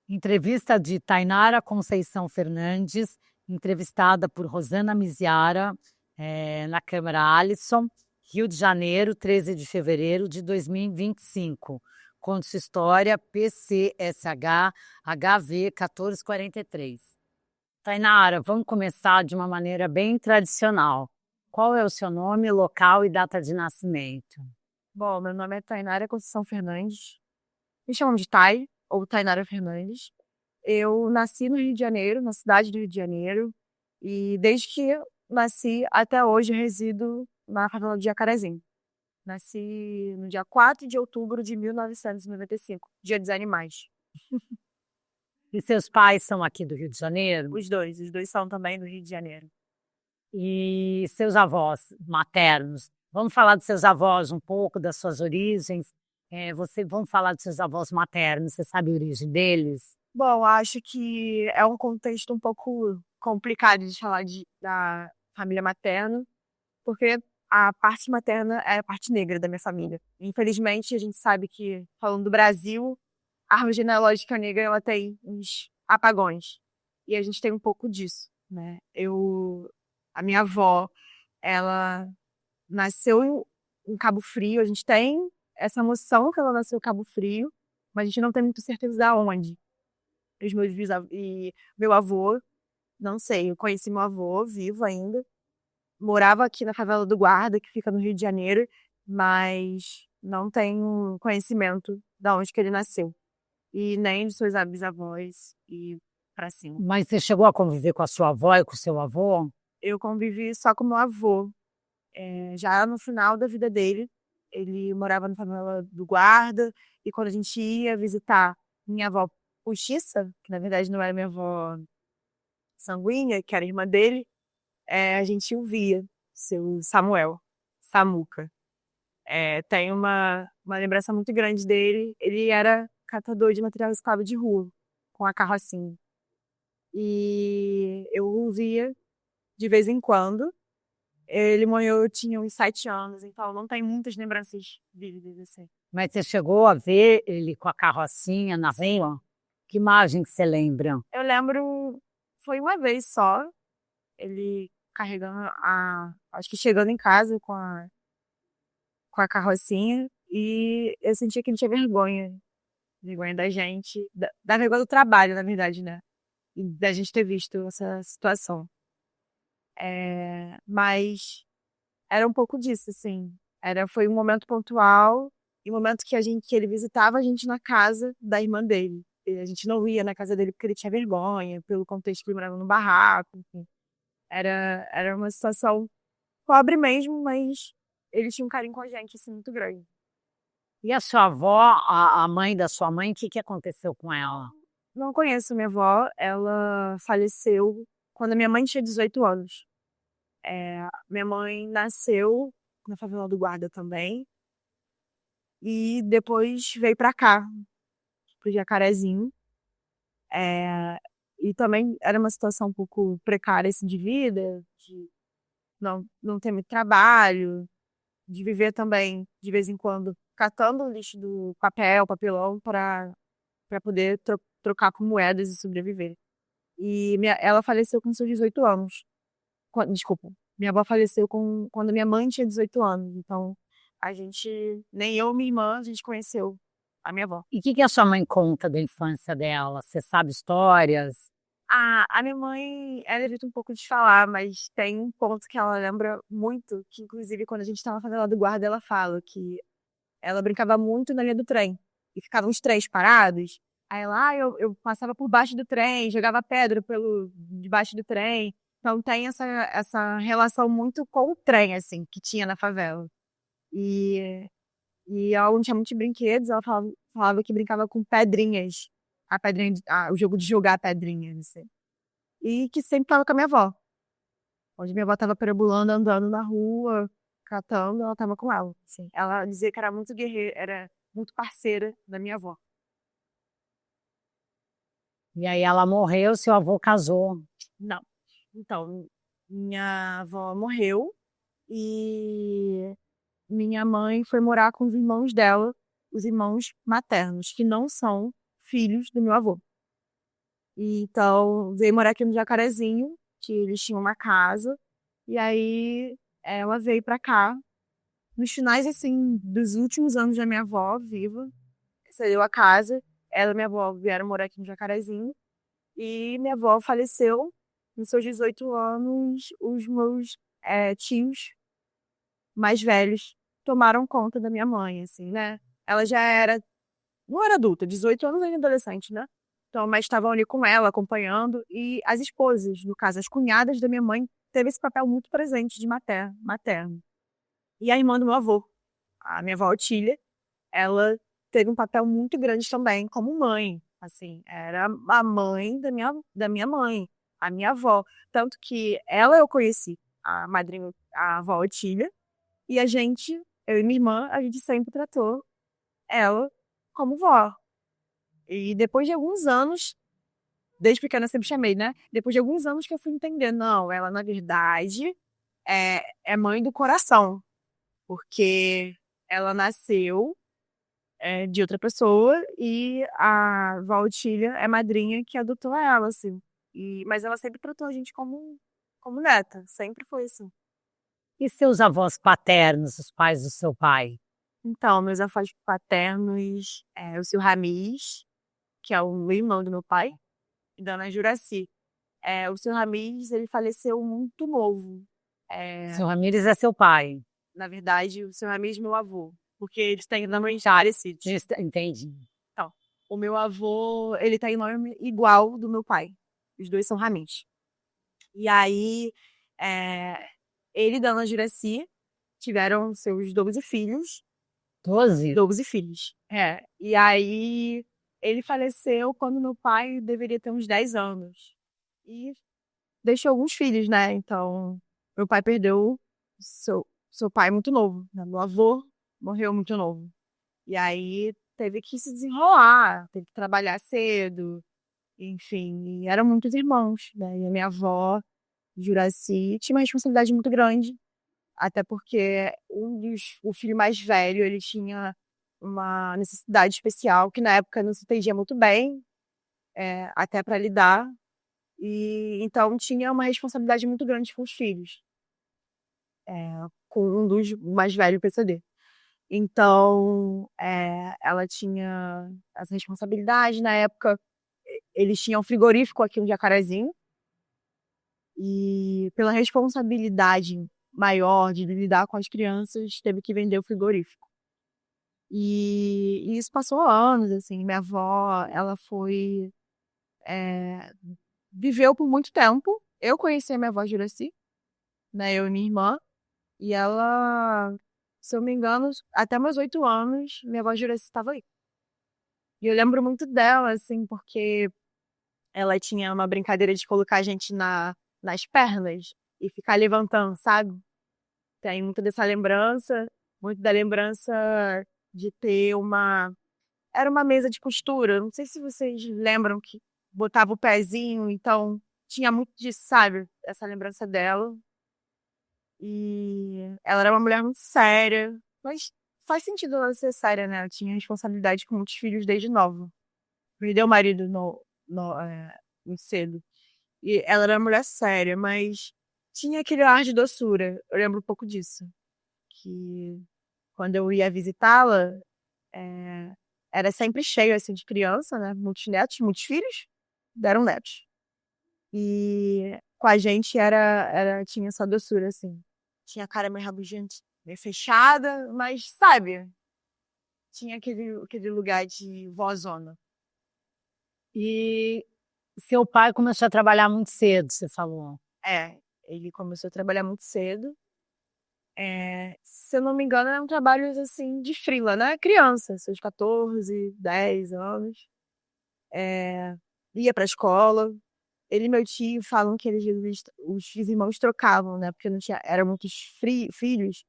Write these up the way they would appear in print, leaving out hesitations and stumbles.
Entrevista de Tainara Conceição Fernandes, entrevistada por Rosana Miziara, na Câmara Alisson, Rio de Janeiro, 13 de fevereiro de 2025. Conte sua história, PCSH HV 1443. Tainara, vamos começar de uma maneira bem tradicional. Qual é o seu nome, local e data de nascimento? Bom, meu nome é Tainara Conceição Fernandes. Me chamam de Thay, ou Tainara Fernandes. Eu nasci no Rio de Janeiro, na cidade do Rio de Janeiro, e desde que eu nasci até hoje eu resido na favela de Jacarezinho. Nasci no dia 4 de outubro de 1995, Dia dos Animais. E seus pais são aqui do Rio de Janeiro? Os dois são também do Rio de Janeiro. E seus avós maternos? Vamos falar dos seus avós um pouco, das suas origens. Vamos falar dos seus avós maternos, você sabe a origem deles? Bom, acho que é um contexto um pouco complicado de falar da família materna, porque a parte materna é a parte negra da minha família. Infelizmente, a gente sabe que, falando do Brasil, a árvore genealógica negra ela tem uns apagões. E a gente tem um pouco disso, né? A minha avó, ela nasceu em Cabo Frio. A gente tem essa noção que ela nasceu em Cabo Frio, mas a gente não tem muita certeza de onde. Os meus bisavós e meu avô, não sei, eu conheci meu avô vivo ainda, morava aqui na favela do Guarda, que fica no Rio de Janeiro, mas não tenho conhecimento de onde que ele nasceu. E nem de seus bisavós e pra cima. Mas você chegou a conviver com a sua avó e com o seu avô? Eu convivi só com meu avô. Já no final da vida dele, ele morava na favela do Guarda, e quando a gente ia visitar minha avó postiça, que na verdade não era minha avó sanguínea, que era irmã dele, a gente o via, seu Samuel, Samuca. Tem uma lembrança muito grande dele. Ele era catador de material escravo de rua, com a carrocinha. E eu o via de vez em quando. Ele morreu, eu tinha uns 7 anos, então não tem muitas lembranças vívidas assim. Mas você chegou a ver ele com a carrocinha na rua? Que imagem que você lembra? Eu lembro, foi uma vez só, ele carregando acho que chegando em casa com a carrocinha, e eu sentia que ele tinha vergonha da gente, da vergonha do trabalho, na verdade, né? E da gente ter visto essa situação. Mas era um pouco disso, assim. Foi um momento pontual e um momento que ele visitava a gente na casa da irmã dele. E a gente não ia na casa dele porque ele tinha vergonha, pelo contexto que ele morava no barraco, enfim. Era uma situação pobre mesmo, mas ele tinha um carinho com a gente, assim, muito grande. E a sua avó, a mãe da sua mãe, o que aconteceu com ela? Não conheço minha avó, ela faleceu quando a minha mãe tinha 18 anos. Minha mãe nasceu na favela do Guarda também, e depois veio pra cá, pro Jacarezinho. E também era uma situação um pouco precária assim, de vida, de não ter muito trabalho, de viver também, de vez em quando, catando o lixo do papelão, para poder trocar por moedas e sobreviver. E ela faleceu com seus 18 anos. Desculpa, minha avó faleceu quando minha mãe tinha 18 anos. Então, nem eu, minha irmã, a gente conheceu a minha avó. E o que a sua mãe conta da infância dela? Você sabe histórias? A minha mãe, ela evita um pouco de falar, mas tem um ponto que ela lembra muito, que inclusive quando a gente tava fazendo lá do guarda, ela fala que ela brincava muito na linha do trem. E ficavam os trens parados. Aí lá eu passava por baixo do trem, jogava pedra pelo debaixo do trem. Então tem essa relação muito com o trem, assim, que tinha na favela. E, e ela não tinha muitos brinquedos, ela falava que brincava com pedrinhas. O jogo de jogar pedrinhas, assim. E que sempre tava com a minha avó. Onde minha avó tava perambulando, andando na rua, catando, ela tava com ela, assim. Ela dizia que era muito guerreira, era muito parceira da minha avó. E aí ela morreu, seu avô casou. Não. Então, minha avó morreu e minha mãe foi morar com os irmãos dela, os irmãos maternos, que não são filhos do meu avô. E então, veio morar aqui no Jacarezinho, que eles tinham uma casa. E aí, ela veio pra cá. Nos finais, assim, dos últimos anos da minha avó viva, cedeu a casa. Ela e minha avó vieram morar aqui no Jacarezinho. E minha avó faleceu nos seus 18 anos. Os meus tios mais velhos tomaram conta da minha mãe, assim, né? Ela já era, não era adulta, 18 anos ainda adolescente, né? Então, mas estavam ali com ela, acompanhando. E as esposas, no caso, as cunhadas da minha mãe, teve esse papel muito presente de materno. E a irmã do meu avô, a minha avó Otília, ela teve um papel muito grande também como mãe. Assim, era a mãe da minha mãe, a minha avó. Tanto que ela eu conheci, a madrinha, a avó Otília, e a gente, eu e minha irmã, a gente sempre tratou ela como vó. E depois de alguns anos, desde pequena eu sempre chamei, né? Depois de alguns anos que eu fui entender, não, ela na verdade é mãe do coração, porque ela nasceu de outra pessoa e a Valtília é madrinha que adotou ela, assim. Mas ela sempre tratou a gente como neta, sempre foi assim. E seus avós paternos, os pais do seu pai? Então, meus avós paternos, o seu Ramis, que é o irmão do meu pai, e Dona Juraci. O seu Ramis, ele faleceu muito novo. É, Seu Ramírez é seu pai. na verdade, o seu Ramis é meu avô, porque eles têm nomes parecidos. Entendi. Então, o meu avô, ele tem nome igual do meu pai. Os dois são Ramis. E aí, é, ele e Dona Juraci tiveram seus 12 filhos. 12? 12 filhos. E aí, ele faleceu quando meu pai deveria ter uns 10 anos. E deixou alguns filhos, né? Então, meu pai perdeu seu pai muito novo, né? Meu avô morreu muito novo. E aí, teve que se desenrolar, teve que trabalhar cedo, enfim. E eram muitos irmãos, né? E a minha avó, Juraci, tinha uma responsabilidade muito grande, até porque o filho mais velho, ele tinha uma necessidade especial que na época não se entendia muito bem, até para lidar. E então tinha uma responsabilidade muito grande com os filhos, com um dos mais velhos PCD. Então, ela tinha essa responsabilidade. Na época, eles tinham um frigorífico aqui no Jacarezinho, e pela responsabilidade maior de lidar com as crianças, teve que vender o frigorífico. E isso passou anos, assim. Minha avó, ela é, viveu por muito tempo. Eu conheci a minha avó Juraci, né? Eu e minha irmã. E ela, se eu não me engano, até meus 8 anos, minha avó Juraci estava aí. E eu lembro muito dela, assim, porque ela tinha uma brincadeira de colocar a gente nas pernas e ficar levantando, sabe? Tem muito dessa lembrança, muito da lembrança de ter uma. Era uma mesa de costura. Não sei se vocês lembram que botava o pezinho, então tinha muito disso, sabe? Essa lembrança dela. E ela era uma mulher muito séria, mas faz sentido ela ser séria, né? Ela tinha responsabilidade com muitos filhos desde nova. Perdeu o marido muito cedo. E ela era uma mulher séria, mas tinha aquele ar de doçura. Eu lembro um pouco disso. Que quando eu ia visitá-la, é, era sempre cheio assim de criança, né? Muitos netos, muitos filhos, deram netos. E com a gente tinha essa doçura, assim. Tinha a cara meio rabugenta, meio fechada, mas sabe? Tinha aquele lugar de vozona. E seu pai começou a trabalhar muito cedo, você falou. Ele começou a trabalhar muito cedo. Se eu não me engano, eram trabalhos assim de frila, né? Criança, seus 14, 10 anos. Ia pra escola. Ele e meu tio falam que os irmãos trocavam, né? Porque não tinha, eram muitos filhos.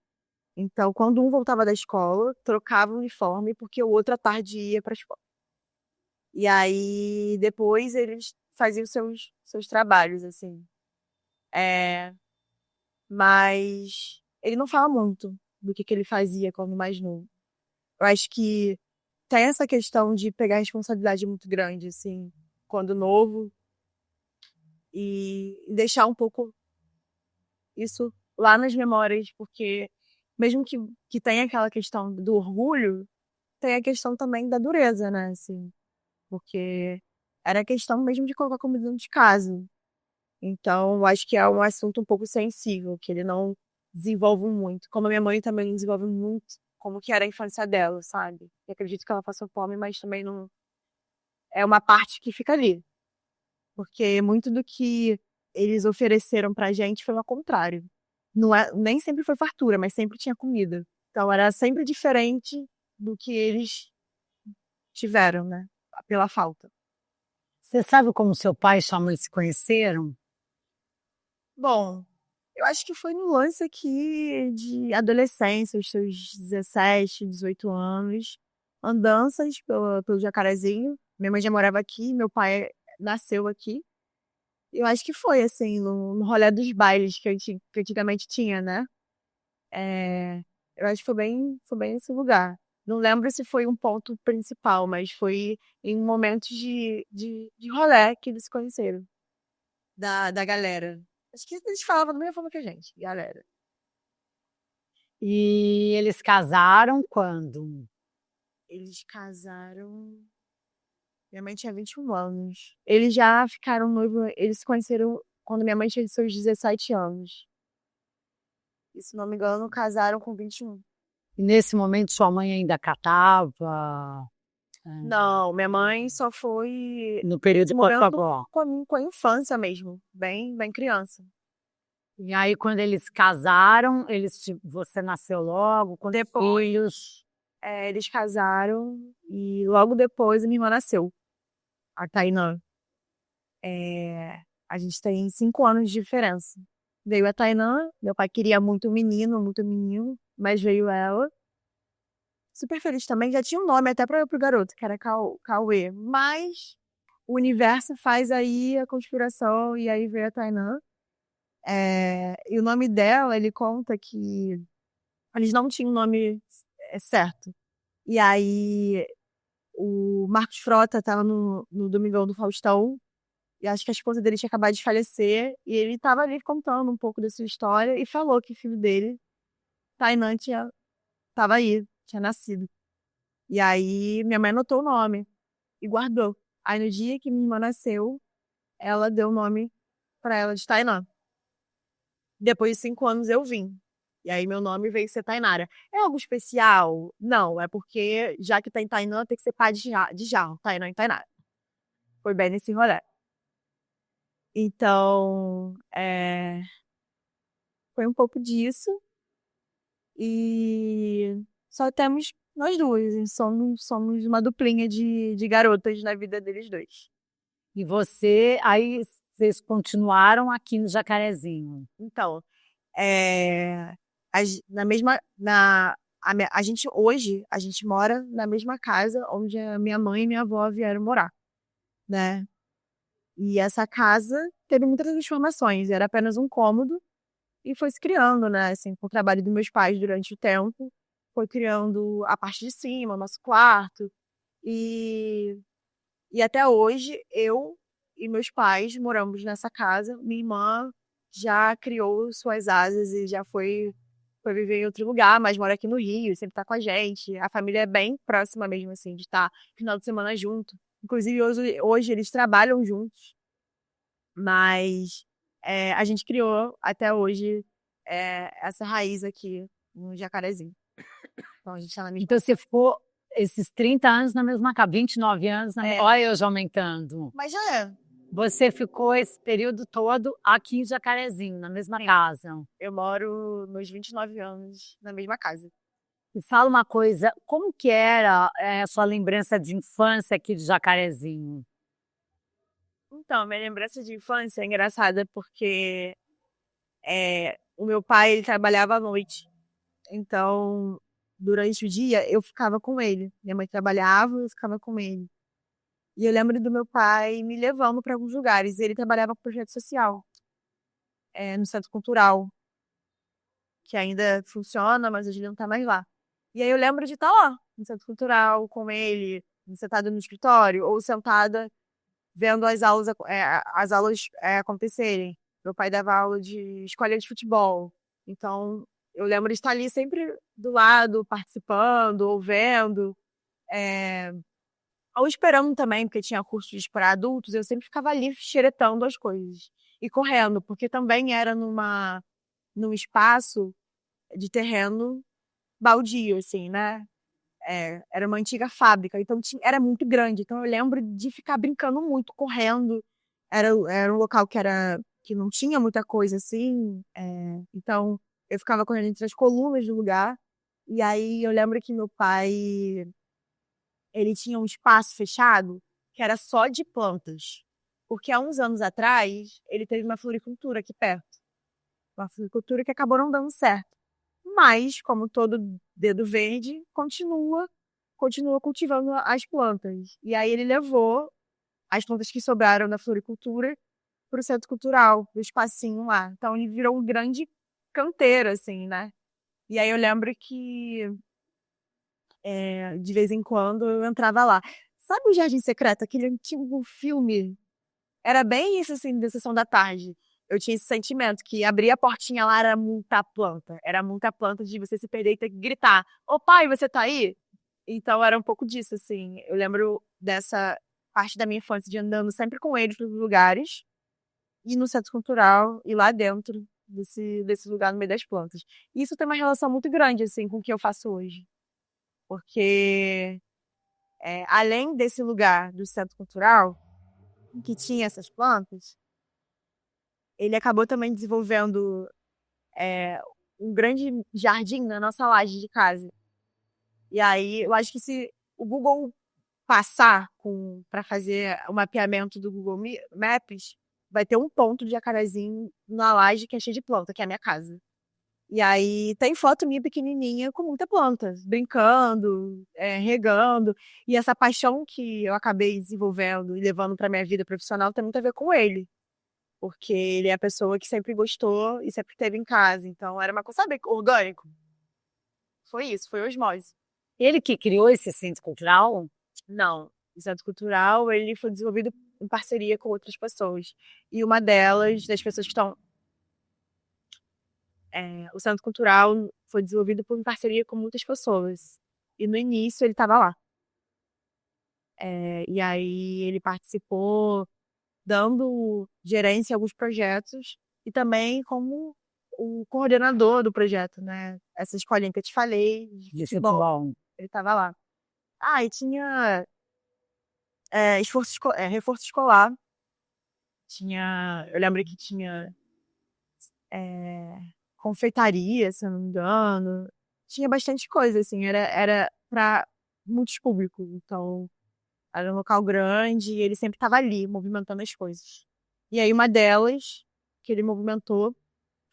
Então, quando um voltava da escola, trocava o uniforme, porque o outro à tarde ia pra escola. E aí, depois, eles faziam seus trabalhos, assim. É, mas ele não fala muito do que ele fazia quando mais novo. Eu acho que tem essa questão de pegar responsabilidade muito grande, assim, quando novo. e deixar um pouco isso lá nas memórias, porque mesmo que tenha aquela questão do orgulho, tem a questão também da dureza, né, assim, porque era questão mesmo de colocar comida dentro de casa. Então, eu acho que é um assunto um pouco sensível, que ele não desenvolve muito. Como a minha mãe também não desenvolve muito como que era a infância dela, sabe? E acredito que ela passou fome, mas também não é uma parte que fica ali. Porque muito do que eles ofereceram pra gente foi ao contrário. Não é, nem sempre foi fartura, mas sempre tinha comida. Então era sempre diferente do que eles tiveram, né? Pela falta. Você sabe como seu pai e sua mãe se conheceram? Bom, eu acho que foi no lance aqui de adolescência, os seus 17, 18 anos, andanças pelo Jacarezinho. Minha mãe já morava aqui, meu pai nasceu aqui. Eu acho que foi, assim, no rolê dos bailes que antigamente tinha, né? É, eu acho que foi bem nesse lugar. Não lembro se foi um ponto principal, mas foi em momentos de rolê que eles se conheceram, da galera. Acho que eles falavam da mesma forma que a gente, galera. E eles casaram quando? Eles casaram. Minha mãe tinha 21 anos. Eles já ficaram noivos, eles se conheceram quando minha mãe tinha seus 17 anos. E se não me engano, casaram com 21. E nesse momento sua mãe ainda catava, Não, minha mãe só foi no período esse com a sua momento avó. com a infância mesmo, bem criança. E aí quando eles casaram, você nasceu logo, quantos Depois, filhos? eles casaram e logo depois a minha irmã nasceu, a Tainã. A gente tem 5 anos de diferença. Veio a Tainã, meu pai queria muito menino, mas veio ela. Super feliz também, já tinha um nome até para pro garoto, que era Cauê. Mas o universo faz aí a conspiração e aí veio a Tainã. E o nome dela, ele conta que eles não tinham o nome certo. E aí o Marcos Frota estava no Domingão do Faustão, e acho que a esposa dele tinha acabado de falecer, e ele estava ali contando um pouco da sua história e falou que o filho dele, Tainan, tava aí, tinha nascido. E aí minha mãe anotou o nome e guardou. Aí no dia que minha irmã nasceu, ela deu o nome para ela de Tainan. Depois de 5 anos eu vim. E aí meu nome veio ser Tainara. É algo especial? Não, é porque já que tem Tainã, tem que ser pai de Jarro, Tainã e Tainara. Foi bem nesse rolê. Então, foi um pouco disso. E só temos nós duas. E somos uma duplinha de garotas na vida deles dois. E aí vocês continuaram aqui no Jacarezinho. Então, é, na mesma, a gente hoje, a gente mora na mesma casa onde a minha mãe e minha avó vieram morar, né? E essa casa teve muitas transformações, era apenas um cômodo e foi se criando, né? Assim, com o trabalho dos meus pais durante o tempo, foi criando a parte de cima, o nosso quarto, e, e até hoje eu e meus pais moramos nessa casa. Minha irmã já criou suas asas e já foi viver em outro lugar, mas mora aqui no Rio, sempre tá com a gente. A família é bem próxima mesmo, assim, de estar final de semana junto. Inclusive, hoje eles trabalham juntos, mas a gente criou até hoje essa raiz aqui no Jacarezinho. Então, a gente tá na mesma. Então você ficou esses 30 anos na mesma casa, 29 anos Olha eu já aumentando. Mas já é. Você ficou esse período todo aqui em Jacarezinho, na mesma casa. Eu moro meus 29 anos na mesma casa. E fala uma coisa, como que era a sua lembrança de infância aqui de Jacarezinho? Então, minha lembrança de infância é engraçada porque o meu pai, ele trabalhava à noite. Então, durante o dia, eu ficava com ele. Minha mãe trabalhava, eu ficava com ele. E eu lembro do meu pai me levando para alguns lugares. Ele trabalhava com projeto social, no Centro Cultural, que ainda funciona, mas hoje ele não tá mais lá. E aí eu lembro de estar lá, no Centro Cultural, com ele, sentada no escritório, ou sentada vendo as aulas acontecerem. Meu pai dava aula de escola de futebol. Então, eu lembro de estar ali sempre do lado, participando, ou vendo. É, ou esperando também, porque tinha cursos para adultos, eu sempre ficava ali xeretando as coisas. E correndo, porque também era num espaço de terreno baldio, assim, né? Era uma antiga fábrica, então era muito grande. Então eu lembro de ficar brincando muito, correndo. Era um local que não tinha muita coisa assim. Então eu ficava correndo entre as colunas do lugar. E aí eu lembro que meu pai, ele tinha um espaço fechado que era só de plantas. Porque há uns anos atrás, ele teve uma floricultura aqui perto. Uma floricultura que acabou não dando certo. Mas, como todo dedo verde, continua cultivando as plantas. E aí ele levou as plantas que sobraram da floricultura para o centro cultural, do espacinho lá. Então ele virou um grande canteiro, assim, né? E aí eu lembro que de vez em quando eu entrava lá. Sabe o Jardim Secreto, aquele antigo filme? Era bem isso, assim, da sessão da tarde. Eu tinha esse sentimento que abrir a portinha lá era muita planta. Era muita planta de você se perder e ter que gritar: Ô pai, você tá aí? Então era um pouco disso, assim. Eu lembro dessa parte da minha infância de andando sempre com eles nos lugares, e no centro cultural, e lá dentro desse lugar no meio das plantas. E isso tem uma relação muito grande, assim, com o que eu faço hoje. Porque, além desse lugar do centro cultural, que tinha essas plantas, ele acabou também desenvolvendo um grande jardim na nossa laje de casa. E aí, eu acho que se o Google passar para fazer o mapeamento do Google Maps, vai ter um ponto de jacarezinho na laje que é cheio de planta, que é a minha casa. E aí tem foto minha pequenininha com muita planta, brincando, regando. E essa paixão que eu acabei desenvolvendo e levando para minha vida profissional tem muito a ver com ele. Porque ele é a pessoa que sempre gostou e sempre teve em casa. Então era uma coisa, sabe, orgânico. Foi isso, foi osmose. Ele que criou esse centro cultural? Não, o Centro Cultural, ele foi desenvolvido em parceria com outras pessoas. E uma delas, das pessoas que estão... o Centro Cultural foi desenvolvido em parceria com muitas pessoas. E no início ele estava lá. E aí ele participou dando gerência a alguns projetos e também como o coordenador do projeto, né? Essa escolinha que eu te falei, de De futebol, futebol. ele estava lá. E tinha reforço escolar. Eu lembro que tinha confeitaria, se eu não me engano. Tinha bastante coisa, assim, era para muitos públicos. Então, era um local grande e ele sempre estava ali, movimentando as coisas. E aí, uma delas que ele movimentou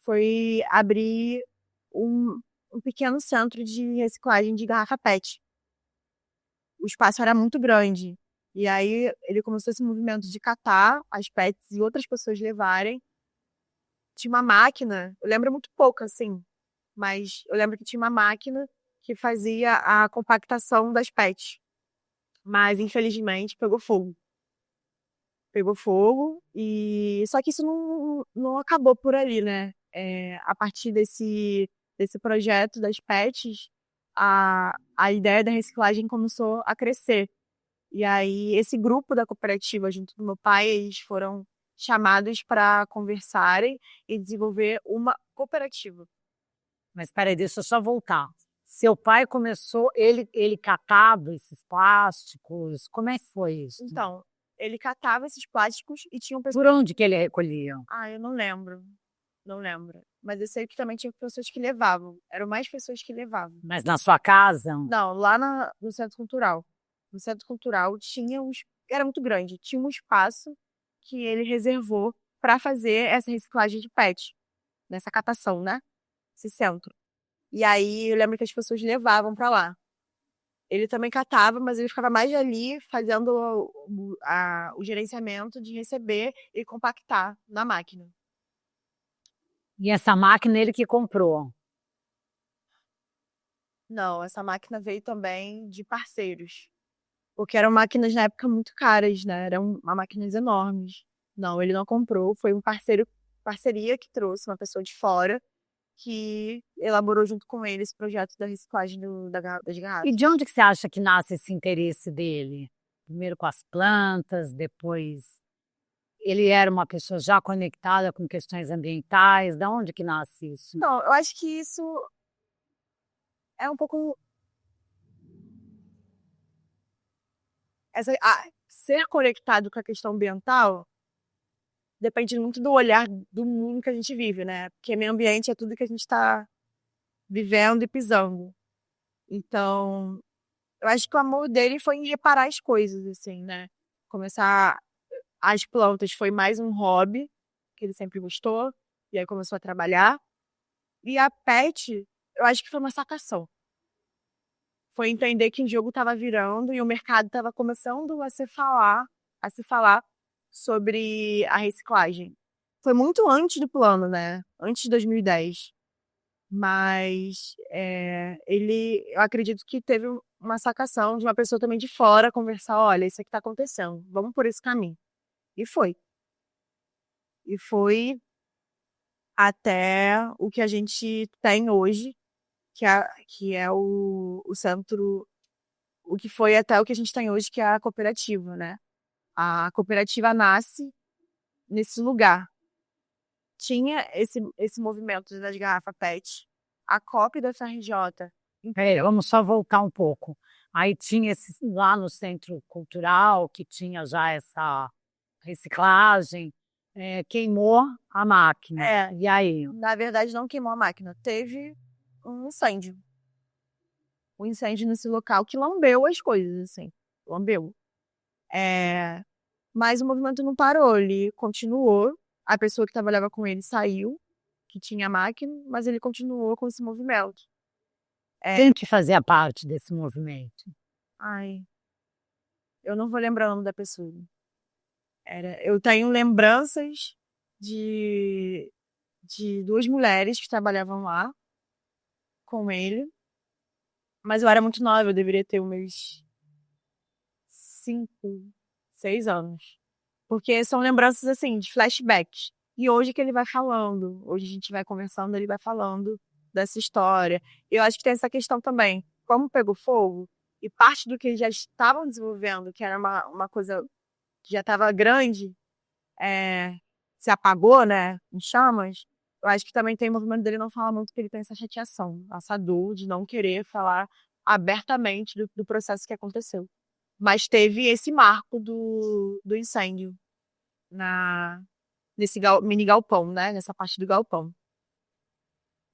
foi abrir um pequeno centro de reciclagem de garrafa PET. O espaço era muito grande. E aí, ele começou esse movimento de catar as PETs e outras pessoas levarem. Tinha uma máquina, eu lembro muito pouco, assim, mas eu lembro que tinha uma máquina que fazia a compactação das PETs. Mas, infelizmente, pegou fogo. Pegou fogo e só que isso não acabou por ali, né? A partir desse projeto das PETs, a ideia da reciclagem começou a crescer. E aí esse grupo da cooperativa junto do meu pai, eles foram chamados para conversarem e desenvolver uma cooperativa. Mas peraí, deixa eu só voltar. Seu pai começou, ele catava esses plásticos, como é que foi isso? Então, ele catava esses plásticos e tinham Por pessoas. onde que ele recolhia? Eu não lembro. Não lembro. Mas eu sei que também tinha pessoas que levavam. Eram mais pessoas que levavam. Mas na sua casa? Não, lá no Centro Cultural. No Centro Cultural tinha era muito grande, tinha um espaço que ele reservou para fazer essa reciclagem de PET, nessa catação, né? Esse centro. E aí eu lembro que as pessoas levavam para lá. Ele também catava, mas ele ficava mais ali fazendo o gerenciamento de receber e compactar na máquina. E essa máquina ele que comprou. Não, essa máquina veio também de parceiros. Porque eram máquinas na época muito caras, né? Eram máquinas enormes. Não, ele não comprou, foi parceria que trouxe uma pessoa de fora que elaborou junto com ele esse projeto da reciclagem das E garrafas. de onde que você acha que nasce esse interesse dele? Primeiro com as plantas, depois ele era uma pessoa já conectada com questões ambientais. Da onde que nasce isso? Não, eu acho que isso é um pouco ser conectado com a questão ambiental depende muito do olhar do mundo que a gente vive, né? Porque meio ambiente é tudo que a gente está vivendo e pisando. Então, eu acho que o amor dele foi em reparar as coisas, assim, né? Começar as plantas foi mais um hobby que ele sempre gostou, e aí começou a trabalhar. E a pet, eu acho que foi uma sacação. Foi entender que o jogo estava virando e o mercado estava começando a se falar sobre a reciclagem. Foi muito antes do plano, né? Antes de 2010. Mas eu acredito que teve uma sacação de uma pessoa também de fora conversar, olha, isso aqui está acontecendo, vamos por esse caminho. E foi. E foi até o que a gente tem hoje, que é o centro, o que foi até o que a gente tem hoje, que é a cooperativa, né? A cooperativa nasce nesse lugar. Tinha esse movimento das garrafas PET, a COP da FRJ. Vamos só voltar um pouco. Aí tinha esse, lá no Centro Cultural, que tinha já essa reciclagem, queimou a máquina. É, E aí? na verdade, não queimou a máquina, teve um incêndio. Um incêndio nesse local que lambeu as coisas, assim. Lambeu. É, mas o movimento não parou, ele continuou. A pessoa que trabalhava com ele saiu, que tinha a máquina, mas ele continuou com esse movimento. Quem que fazia parte desse movimento? Ai, eu não vou lembrar o nome da pessoa. Eu tenho lembranças de, de duas mulheres que trabalhavam lá com ele, mas eu era muito nova, eu deveria ter uns 5, 6 anos. Porque são lembranças assim, de flashbacks. E hoje que ele vai falando, hoje a gente vai conversando, ele vai falando dessa história. Eu acho que tem essa questão também, como pegou fogo, e parte do que eles já estavam desenvolvendo, que era uma coisa que já estava grande, é, se apagou, né, em chamas. Eu acho que também tem o movimento dele não falar muito, que ele tem essa chateação, essa dor de não querer falar abertamente do processo que aconteceu. Mas teve esse marco do incêndio na nesse mini galpão, né? Nessa parte do galpão.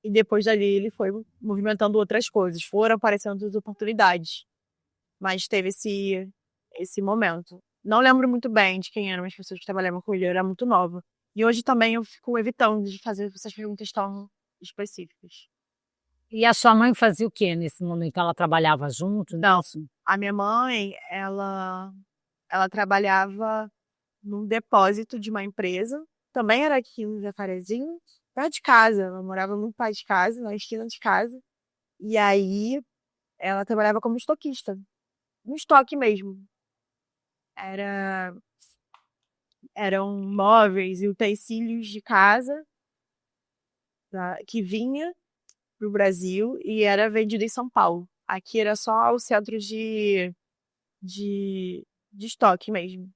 E depois dali ele foi movimentando outras coisas, foram aparecendo outras oportunidades. Mas teve esse momento. Não lembro muito bem de quem eram as pessoas que trabalhavam com ele, eu era muito nova. E hoje também eu fico evitando de fazer essas perguntas tão específicas. E a sua mãe fazia o quê nesse momento? Ela trabalhava junto Não, nisso? a minha mãe, ela trabalhava num depósito de uma empresa. Também era aqui no Jacarezinho, perto de casa. Ela morava muito perto de casa, na esquina de casa. E aí ela trabalhava como estoquista, no estoque mesmo. Era, eram móveis e utensílios de casa que vinha para o Brasil e era vendido em São Paulo. Aqui era só o centro de estoque mesmo.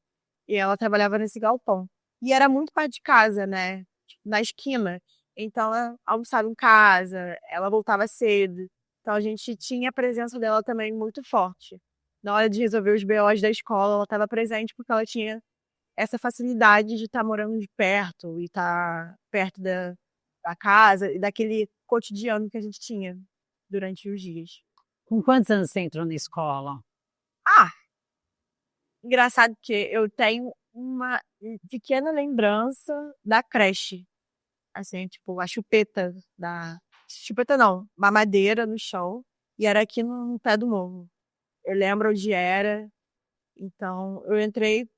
E ela trabalhava nesse galpão. E era muito perto de casa, né? Tipo, na esquina. Então ela almoçava em casa, ela voltava cedo. Então a gente tinha a presença dela também muito forte. Na hora de resolver os BOs da escola, ela estava presente porque ela tinha essa facilidade de estar morando de perto e estar perto da casa e daquele cotidiano que a gente tinha durante os dias. Com quantos anos você entrou na escola? Ah, engraçado que eu tenho uma pequena lembrança da creche. Assim, tipo, a chupeta da. Chupeta não, mamadeira no chão. E era aqui no pé do morro. Eu lembro onde era. Então, eu entrei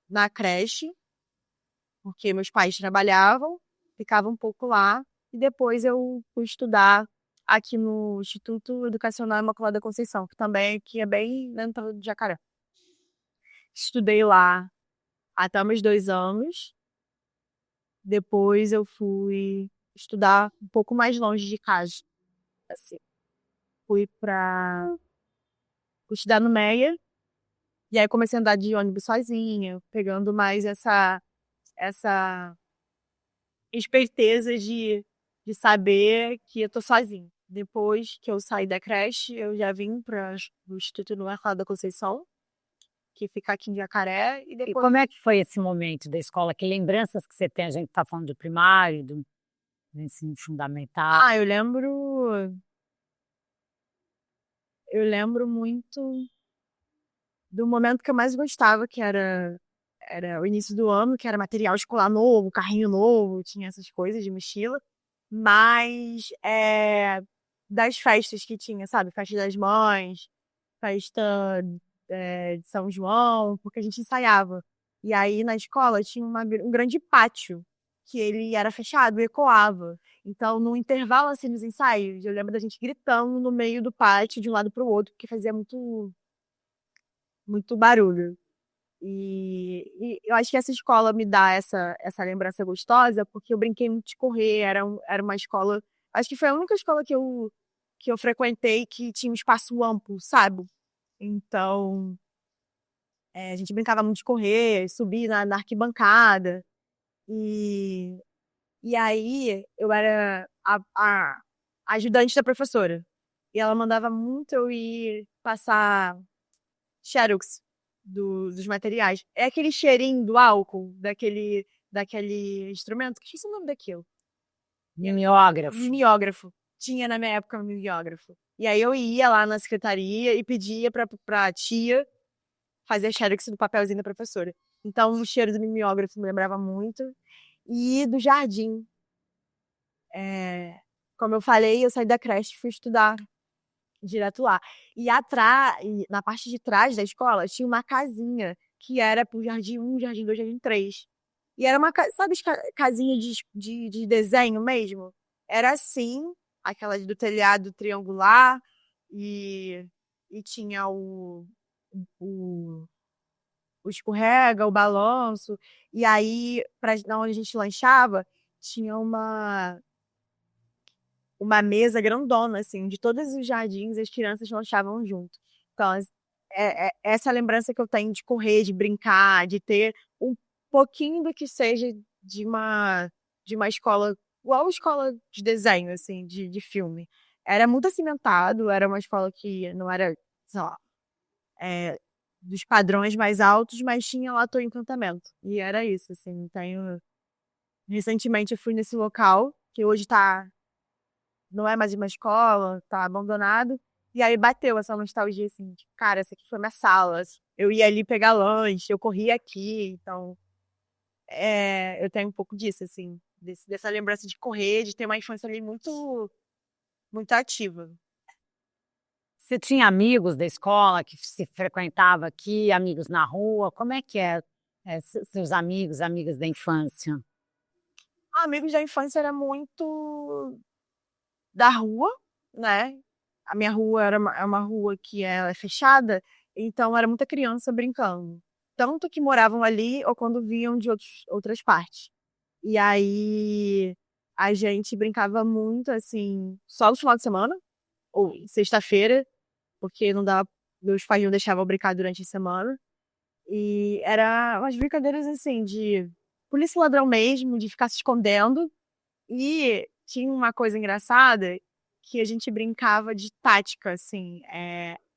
na creche, porque meus pais trabalhavam, ficava um pouco lá. E depois eu fui estudar aqui no Instituto Educacional Imaculada Conceição, que também aqui é bem dentro do Jacaré. estudei lá até meus 2 anos. Depois eu fui estudar um pouco mais longe de casa, assim. Fui para estudar no Meia, e aí comecei a andar de ônibus sozinha, pegando mais essa esperteza de saber que eu tô sozinha. Depois que eu saí da creche, eu já vim para o Instituto no Mercado da Conceição, que fica aqui em Jacaré, e E depois. como é que foi esse momento da escola? Que lembranças que você tem? A gente está falando do primário, do ensino fundamental. Ah, eu lembro muito do momento que eu mais gostava, que era o início do ano, que era material escolar novo, carrinho novo, tinha essas coisas de mochila. Mas das festas que tinha, sabe? Festa das Mães, festa de São João, porque a gente ensaiava. E aí na escola tinha um grande pátio, que ele era fechado e ecoava. Então, no intervalo, assim, nos ensaios, eu lembro da gente gritando no meio do pátio, de um lado para o outro, porque fazia muito, muito barulho. E eu acho que essa escola me dá essa lembrança gostosa, porque eu brinquei muito de correr, era uma escola. Acho que foi a única escola que eu frequentei que tinha um espaço amplo, sabe? Então, a gente brincava muito de correr, subir na arquibancada. E, e aí eu era a ajudante da professora. E ela mandava muito eu ir passar Xerox dos materiais. É aquele cheirinho do álcool, daquele instrumento, que esqueci o nome daquilo. Mimeógrafo. Mimeógrafo. Tinha na minha época um mimeógrafo. E aí eu ia lá na secretaria e pedia pra tia fazer xerox do papelzinho da professora. Então o cheiro do mimeógrafo me lembrava muito. E do jardim. Como eu falei, eu saí da creche e fui estudar direto lá. E atrás, na parte de trás da escola, tinha uma casinha que era pro Jardim 1, Jardim 2, Jardim 3. E era sabe, casinha de desenho mesmo? Era assim, aquela do telhado triangular, e, e tinha o, o escorrega, o balanço, e aí, na onde a gente lanchava, tinha uma mesa grandona, assim, de todos os jardins, as crianças lanchavam junto. Então, essa lembrança que eu tenho de correr, de brincar, de ter um pouquinho do que seja de uma escola, igual escola de desenho, assim, de filme. Era muito acimentado, era uma escola que não era, sei lá, dos padrões mais altos, mas tinha lá todo encantamento. E era isso, assim, recentemente eu fui nesse local, que hoje não é mais uma escola, tá abandonado. E aí bateu essa nostalgia, assim, de, cara, essa aqui foi minha sala. Eu ia ali pegar lanche, eu corria aqui. Então, eu tenho um pouco disso, assim, dessa lembrança de correr, de ter uma infância ali muito, muito ativa. Você tinha amigos da escola que se frequentava aqui, amigos na rua? Como é que seus amigos, amigas da infância? Amigos da infância era muito da rua, né? A minha rua é uma rua que é fechada, então era muita criança brincando. Tanto que moravam ali ou quando vinham de outras partes. E aí a gente brincava muito, assim, só no final de semana, ou sexta-feira, porque não dava, meus pais não deixavam eu brincar durante a semana. E era umas brincadeiras assim, de polícia e ladrão mesmo, de ficar se escondendo. E tinha uma coisa engraçada que a gente brincava de tática, assim,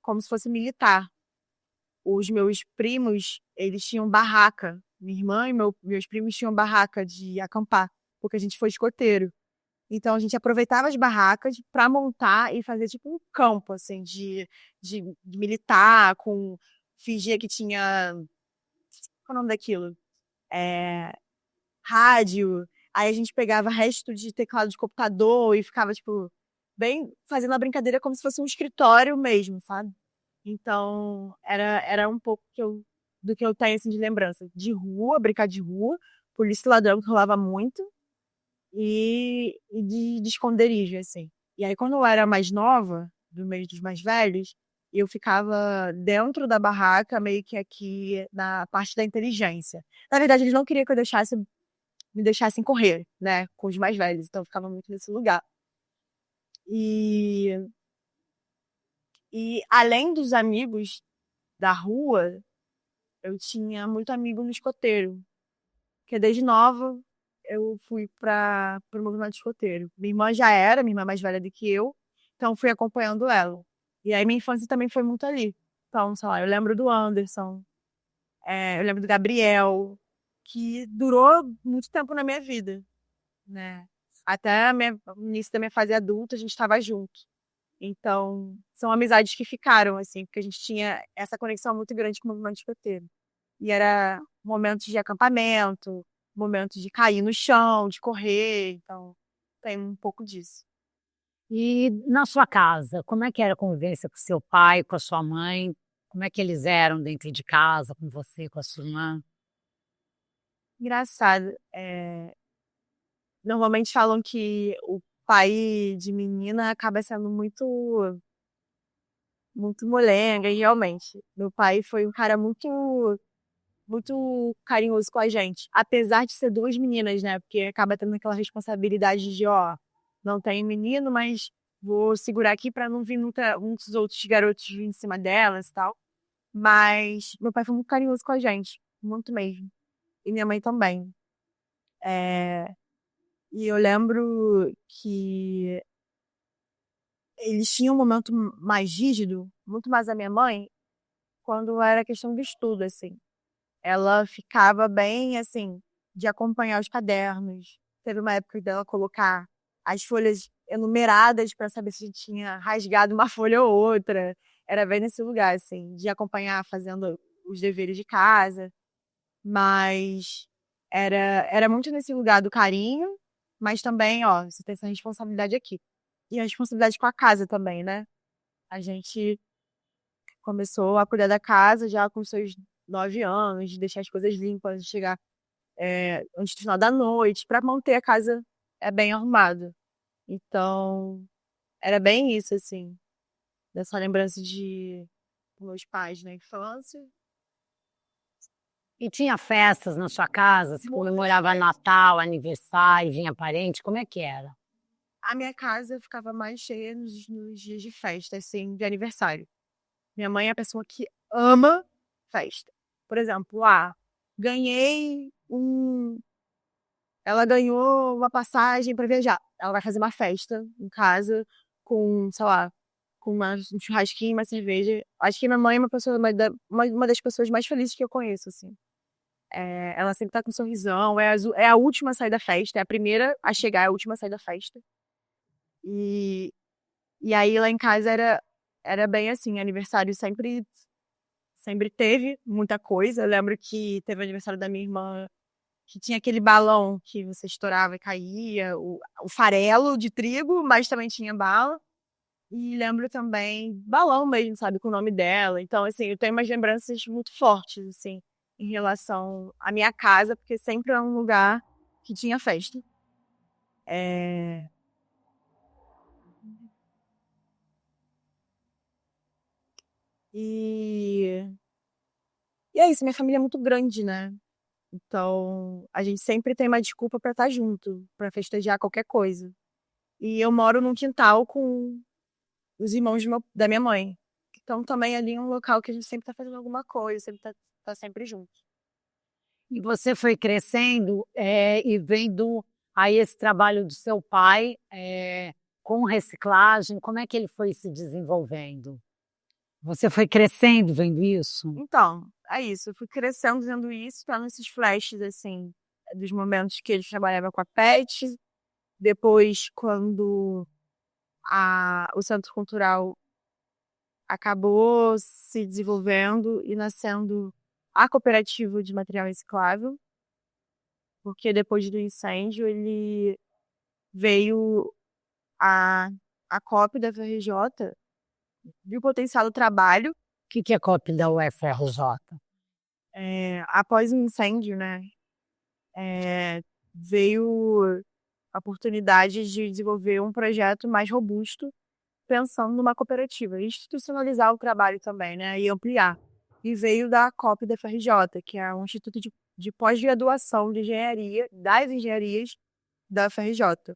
como se fosse militar. Os meus primos, eles tinham barraca. Minha irmã e meus primos tinham barraca de acampar, porque a gente foi escoteiro. Então a gente aproveitava as barracas para montar e fazer tipo um campo, assim, de militar, fingia que tinha. Qual é o nome daquilo? É, rádio. Aí a gente pegava resto de teclado de computador e ficava, tipo, bem fazendo a brincadeira como se fosse um escritório mesmo, sabe? Então, era um pouco do que eu tenho, assim, de lembrança. De rua, brincar de rua, polícia e ladrão que rolava muito, e de esconderijo, assim. E aí, quando eu era mais nova, do meio dos mais velhos, E eu ficava dentro da barraca, meio que aqui na parte da inteligência. Na verdade, eles não queriam que eu me deixassem correr, né, com os mais velhos, então eu ficava muito nesse lugar. E, e além dos amigos da rua, eu tinha muito amigo no escoteiro, porque desde nova eu fui para o movimento escoteiro. Minha irmã é mais velha do que eu, então fui acompanhando ela. E aí minha infância também foi muito ali. Então, sei lá, eu lembro do Anderson, eu lembro do Gabriel, que durou muito tempo na minha vida, né? Até o início da minha fase adulta, a gente estava junto. Então, são amizades que ficaram, assim, porque a gente tinha essa conexão muito grande com o movimento escoteiro. E era momentos de acampamento, momentos de cair no chão, de correr. Então, tem um pouco disso. E na sua casa, como é que era a convivência com seu pai, com a sua mãe? Como é que eles eram dentro de casa, com você, com a sua irmã? Engraçado. Normalmente falam que o pai de menina acaba sendo muito molenga, e realmente. Meu pai foi um cara muito carinhoso com a gente. Apesar de ser duas meninas, né? Porque acaba tendo aquela responsabilidade de, ó, não tem menino, mas vou segurar aqui pra não vir muitos outros garotos vir em cima delas e tal. Mas meu pai foi muito carinhoso com a gente. Muito mesmo. E minha mãe também. É, E eu lembro que eles tinham um momento mais rígido, muito mais a minha mãe, quando era questão do estudo, assim. Ela ficava bem, assim, de acompanhar os cadernos. Teve uma época dela colocar as folhas enumeradas para saber se a gente tinha rasgado uma folha ou outra. Era bem nesse lugar, assim, de acompanhar fazendo os deveres de casa. Mas era muito nesse lugar do carinho, mas também, ó, você tem essa responsabilidade aqui. E a responsabilidade com a casa também, né? A gente começou a cuidar da casa já com seus 9 anos, de deixar as coisas limpas, de chegar antes do final da noite, para manter a casa bem arrumada. Então, era bem isso, assim, dessa lembrança de meus pais na infância. E tinha festas na sua casa? Se Muitas comemorava festas. Natal, aniversário, vinha parente? Como é que era? A minha casa ficava mais cheia nos dias de festa, assim, de aniversário. Minha mãe é a pessoa que ama festa. Por exemplo, ganhei um. Ela ganhou uma passagem para viajar. Ela vai fazer uma festa em casa com, sei lá, com um churrasquinho, uma cerveja. Acho que minha mãe é uma das pessoas mais felizes que eu conheço, assim. Ela sempre tá com um sorrisão, é a última a sair da festa, é a primeira a chegar, é a última a sair da festa. E, e aí lá em casa era bem assim, aniversário sempre teve muita coisa. Eu lembro que teve o aniversário da minha irmã, que tinha aquele balão que você estourava e caía, o farelo de trigo, mas também tinha bala. E lembro também balão mesmo, sabe, com o nome dela. Então, assim, eu tenho umas lembranças muito fortes, assim, em relação à minha casa, porque sempre é um lugar que tinha festa. É... E... e é isso, minha família é muito grande, né? Então, a gente sempre tem uma desculpa pra estar junto, pra festejar qualquer coisa. E eu moro num quintal com os irmãos da minha mãe. Então, também ali é um local que a gente sempre tá fazendo alguma coisa, sempre tá sempre junto. E você foi crescendo, e vendo aí esse trabalho do seu pai, com reciclagem, como é que ele foi se desenvolvendo? Você foi crescendo vendo isso? Então, é isso. Eu fui crescendo vendo isso, tendo esses flashes, assim, dos momentos que ele trabalhava com a PET. Depois, quando o Centro Cultural acabou se desenvolvendo e nascendo a cooperativa de material reciclável, porque depois do incêndio ele veio a, a COP da FRJ, viu o potencial do trabalho, Que é cópia da UFRJ? após o incêndio, né? Veio a oportunidade de desenvolver um projeto mais robusto pensando numa cooperativa, institucionalizar o trabalho também, né, e ampliar. E veio da COP da FRJ, que é um instituto de pós-graduação de engenharia, das engenharias da FRJ.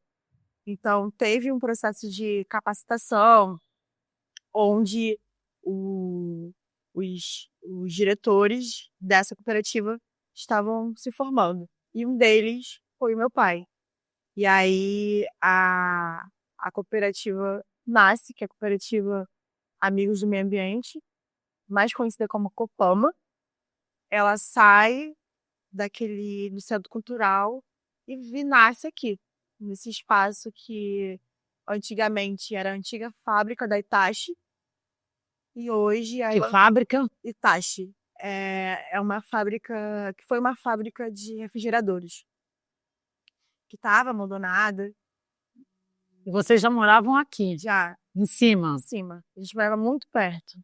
Então, teve um processo de capacitação, onde os diretores dessa cooperativa estavam se formando. E um deles foi o meu pai. E aí a cooperativa nasce, que é a cooperativa Amigos do Meio Ambiente, mais conhecida como Copama. Ela sai do centro cultural e nasce aqui, nesse espaço que antigamente era a antiga fábrica da Hitachi, e hoje Que fábrica? Hitachi é uma fábrica que foi uma fábrica de refrigeradores, que estava abandonada E vocês já moravam aqui, já em em cima. cima. A gente morava muito perto.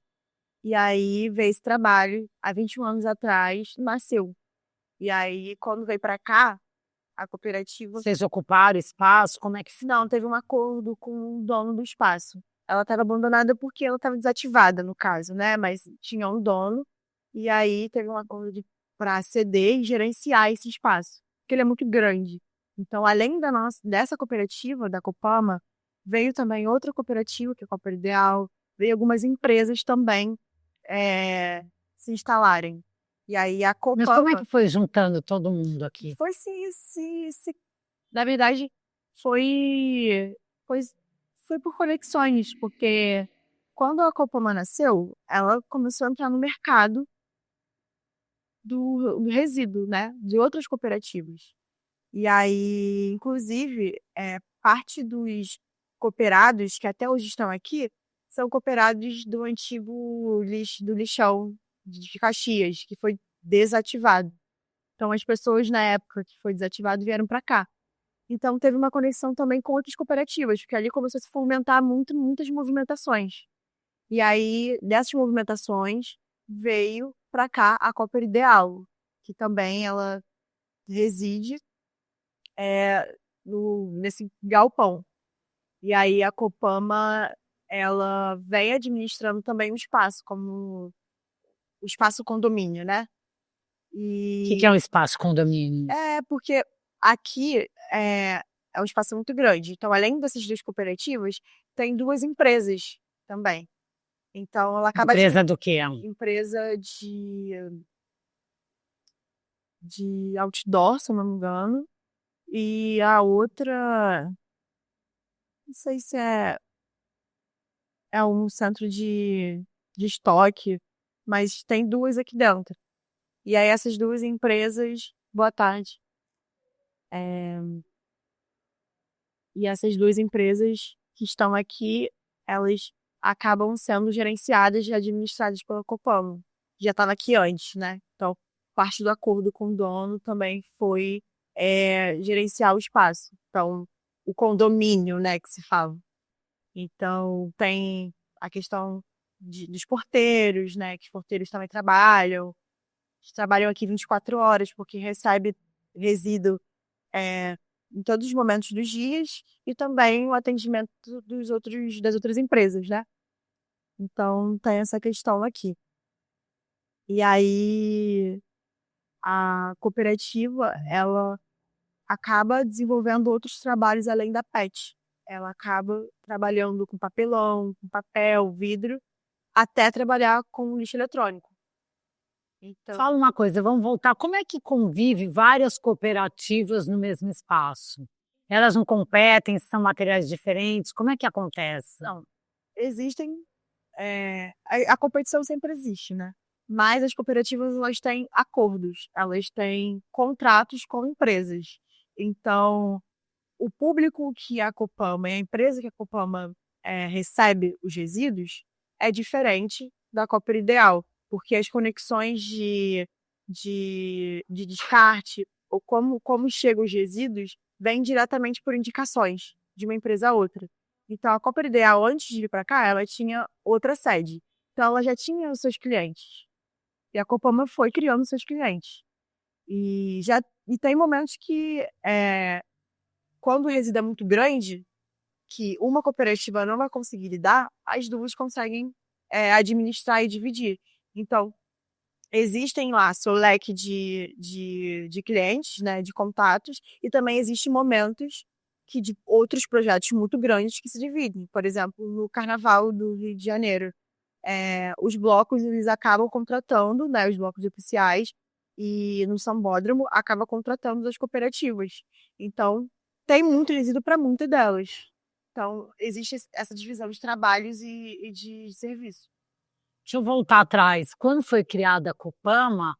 E aí veio esse trabalho, há 21 anos atrás, nasceu. E aí, quando veio para cá, a cooperativa Vocês ocuparam espaço? Como é que foi? não teve um acordo com o dono do espaço. Ela estava abandonada porque ela estava desativada, no caso, né? Mas tinha um dono. E aí teve um acordo para ceder e gerenciar esse espaço, porque ele é muito grande. Então, além dessa cooperativa, da Copama, veio também outra cooperativa, que é a Copa Ideal, veio algumas empresas também se instalarem. E aí a Mas como é Copama que foi juntando todo mundo aqui? foi na verdade, foi, foi, foi por conexões, porque quando a Copama nasceu, ela começou a entrar no mercado do resíduo, né, de outras cooperativas. E aí, inclusive, parte dos cooperados que até hoje estão aqui são cooperados do antigo do lixão de Caxias, que foi desativado. Então, as pessoas na época que foi desativado vieram para cá. Então, teve uma conexão também com outras cooperativas, porque ali começou a se fomentar muitas movimentações. E aí, dessas movimentações, veio para cá a Cooper Ideal, que também ela reside nesse galpão. E aí, a Copama, ela vem administrando também o espaço, como o espaço condomínio, né? O que é E um espaço condomínio? porque aqui é um espaço muito grande. Então, além dessas duas cooperativas, tem duas empresas também. Então, ela acaba de Empresa do quê? empresa de outdoor, se eu não me engano. E a outra, não sei se é um centro de estoque, mas tem duas aqui dentro. E aí essas duas empresas, boa tarde. E essas duas empresas que estão aqui, elas acabam sendo gerenciadas e administradas pela Copama. Já estava aqui antes, né? Então, parte do acordo com o dono também foi gerenciar o espaço. Então, o condomínio, né, que se fala. Então, tem a questão dos porteiros, né, que os porteiros também trabalham. Eles trabalham aqui 24 horas, porque recebe resíduo em todos os momentos dos dias e também o atendimento das outras empresas, né? Então, tem essa questão aqui. E aí, a cooperativa, ela acaba desenvolvendo outros trabalhos além da PET. Ela acaba trabalhando com papelão, com papel, vidro, até trabalhar com lixo eletrônico. Então, Fala uma coisa, vamos voltar. Como é que convive várias cooperativas no mesmo espaço? Elas não competem, são materiais diferentes? Como é que acontece? não, existem a competição sempre existe, né? Mas as cooperativas elas têm acordos, elas têm contratos com empresas. Então, o público que a Copama e a empresa que a Copama recebe os resíduos é diferente da Cooper Ideal, porque as conexões de descarte ou como chegam os resíduos vêm diretamente por indicações de uma empresa a outra. Então, a Cooper Ideal, antes de vir para cá, ela tinha outra sede. Então, ela já tinha os seus clientes. E a Copama foi criando seus clientes. E tem momentos que, quando o resíduo é muito grande, que uma cooperativa não vai conseguir lidar, as duas conseguem administrar e dividir. Então, existem lá seu leque de clientes, né, de contatos, e também existem momentos de outros projetos muito grandes que se dividem. Por exemplo, no Carnaval do Rio de Janeiro, os blocos eles acabam contratando, né, os blocos oficiais, e no Sambódromo acaba contratando as cooperativas. Então, tem muito resíduo para muitas delas. Então, existe essa divisão de trabalhos e de serviço. Deixa eu voltar atrás. Quando foi criada a Copama,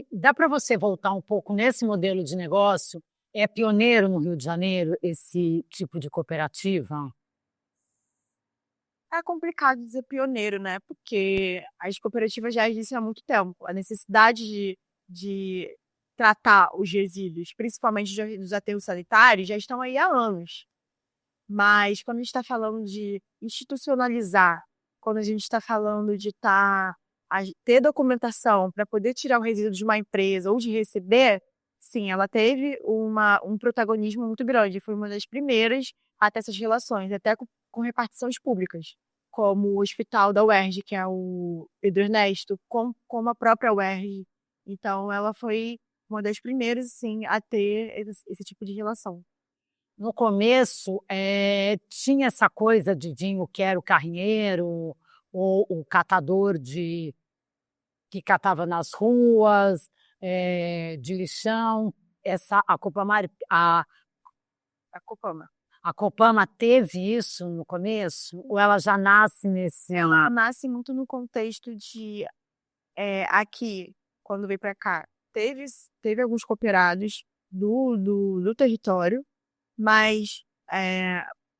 dá para você voltar um pouco nesse modelo de negócio? É pioneiro no Rio de Janeiro esse tipo de cooperativa? É complicado dizer pioneiro, né? Porque as cooperativas já existem há muito tempo. A necessidade de tratar os resíduos, principalmente dos aterros sanitários, já estão aí há anos. Mas quando a gente está falando de institucionalizar, quando a gente está falando de ter documentação para poder tirar o resíduo de uma empresa ou de receber, sim, ela teve um protagonismo muito grande. Foi uma das primeiras a ter essas relações, até com repartições públicas, como o Hospital da UERJ, que é o Pedro Ernesto, como a própria UERJ. Então, ela foi uma das primeiras, sim, a ter esse tipo de relação. No começo, tinha essa coisa de vinho que era o carrinheiro, ou o catador que catava nas ruas, de lixão. A Copama, A Copama. a Copama teve isso no começo? Ou ela já nasce nesse... Ela nasce muito no contexto de aqui, quando veio para cá, teve alguns cooperados do território, mas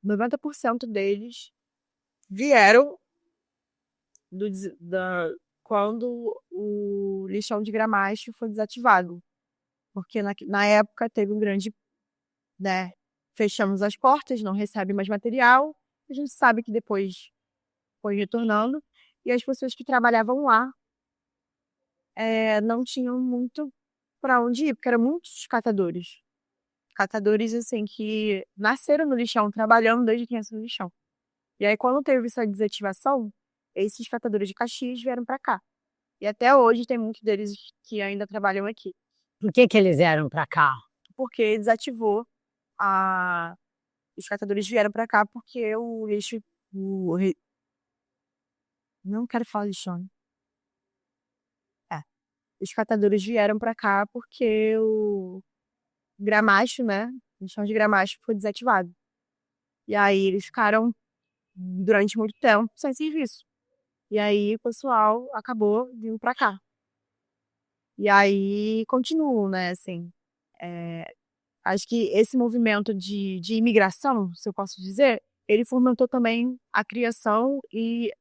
90% deles vieram quando o lixão de Gramacho foi desativado. Porque na época teve um grande, né, fechamos as portas, não recebe mais material, a gente sabe que depois foi retornando, e as pessoas que trabalhavam lá não tinham muito para onde ir, porque eram muitos catadores. Catadores, assim, que nasceram no lixão, trabalhando desde criança no lixão. E aí, quando teve essa desativação, esses catadores de Caxias vieram para cá. E até hoje tem muitos deles que ainda trabalham aqui. Por que eles vieram para cá? Porque desativou os catadores vieram para cá porque o lixo. Não quero falar lixão. Os catadores vieram para cá porque o Gramacho, né? O lixão de Gramacho foi desativado. E aí eles ficaram durante muito tempo sem serviço. E aí o pessoal acabou vindo para cá. E aí continuam, né? Assim, acho que esse movimento de imigração, se eu posso dizer, ele fomentou também a criação e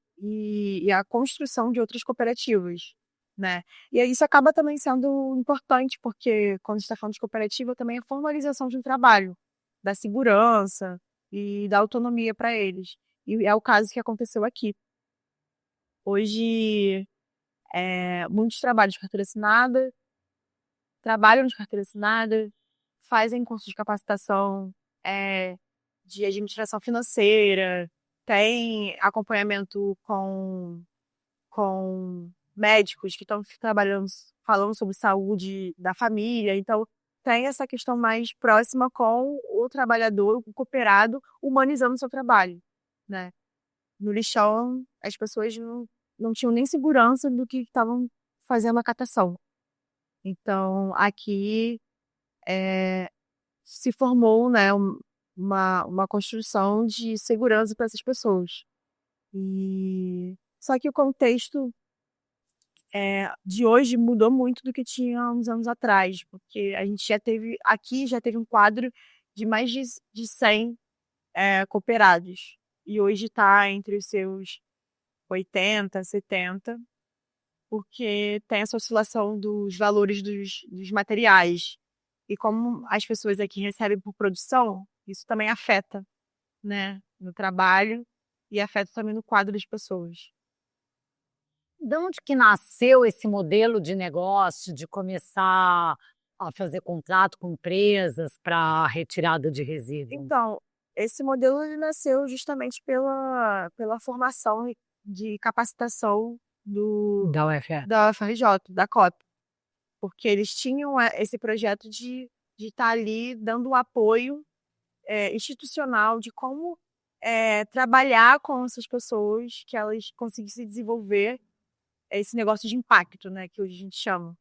a construção de outras cooperativas, né? E aí isso acaba também sendo importante, porque quando a gente está falando de cooperativa, também é a formalização de um trabalho, da segurança e da autonomia para eles. E é o caso que aconteceu aqui. Hoje, muitos trabalham de carteira assinada, trabalham de carteira assinada, fazem curso de capacitação de administração financeira, tem acompanhamento com médicos que estão trabalhando, falando sobre saúde da família. Então, tem essa questão mais próxima com o trabalhador, o cooperado, humanizando o seu trabalho, né? No lixão, as pessoas não tinham nem segurança do que estavam fazendo a catação. Então, aqui se formou, né, uma construção de segurança para essas pessoas. Só que o contexto de hoje mudou muito do que tinha uns anos atrás, porque a gente já teve um quadro de mais de 100 cooperados, e hoje está entre os seus 80, 70, porque tem essa oscilação dos valores dos materiais. E como as pessoas aqui recebem por produção, isso também afeta, né, no trabalho e afeta também no quadro das pessoas. De onde que nasceu esse modelo de negócio de começar a fazer contrato com empresas para retirada de resíduos? Então, esse modelo ele nasceu justamente pela formação de capacitação Da UFR. da UFRJ, da COP, porque eles tinham esse projeto de estar ali dando um apoio institucional de como trabalhar com essas pessoas, que elas conseguissem desenvolver esse negócio de impacto, né, que hoje a gente chama.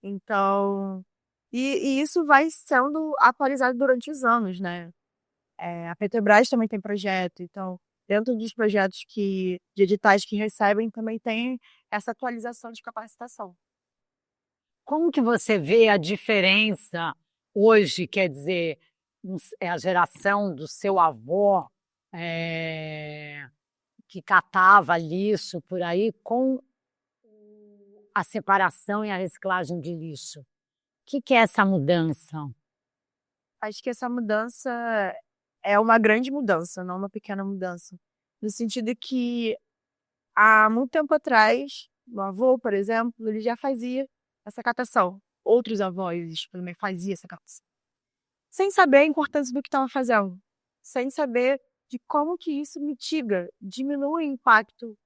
Então, e isso vai sendo atualizado durante os anos, né? A Petrobras também tem projeto, então, dentro dos projetos de editais que recebem, também tem essa atualização de capacitação. Como que você vê a diferença hoje, quer dizer, é a geração do seu avô, que catava lixo por aí, com a separação e a reciclagem de lixo? O que é essa mudança? Acho que essa mudança é uma grande mudança, não uma pequena mudança. No sentido que, há muito tempo atrás, meu avô, por exemplo, ele já fazia essa catação. Outros avós também faziam essa catação. Sem saber a importância do que estava fazendo. Sem saber de como que isso mitiga, diminui o impacto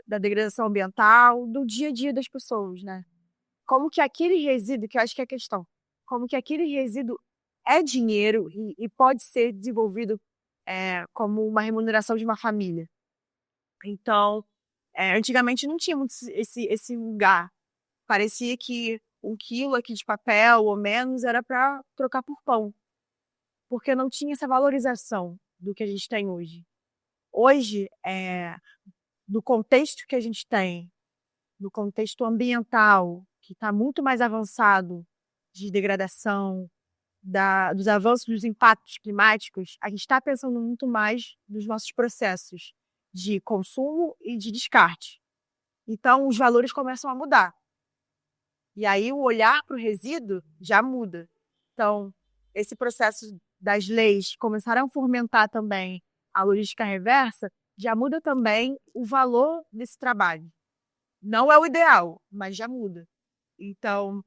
da degradação ambiental, do dia a dia das pessoas, né? Como que aquele resíduo, que eu acho que é a questão, como que aquele resíduo é dinheiro e pode ser desenvolvido como uma remuneração de uma família. Então, antigamente não tinha muito esse lugar. Parecia que 1 quilo aqui de papel ou menos era para trocar por pão, porque não tinha essa valorização do que a gente tem hoje. Hoje, no contexto que a gente tem, no contexto ambiental, que está muito mais avançado de degradação, dos avanços dos impactos climáticos, a gente está pensando muito mais nos nossos processos de consumo e de descarte. Então, os valores começam a mudar. E aí, o olhar para o resíduo já muda. Então, esse processo das leis começaram a fomentar também a logística reversa, já muda também o valor desse trabalho. Não é o ideal, mas já muda. Então,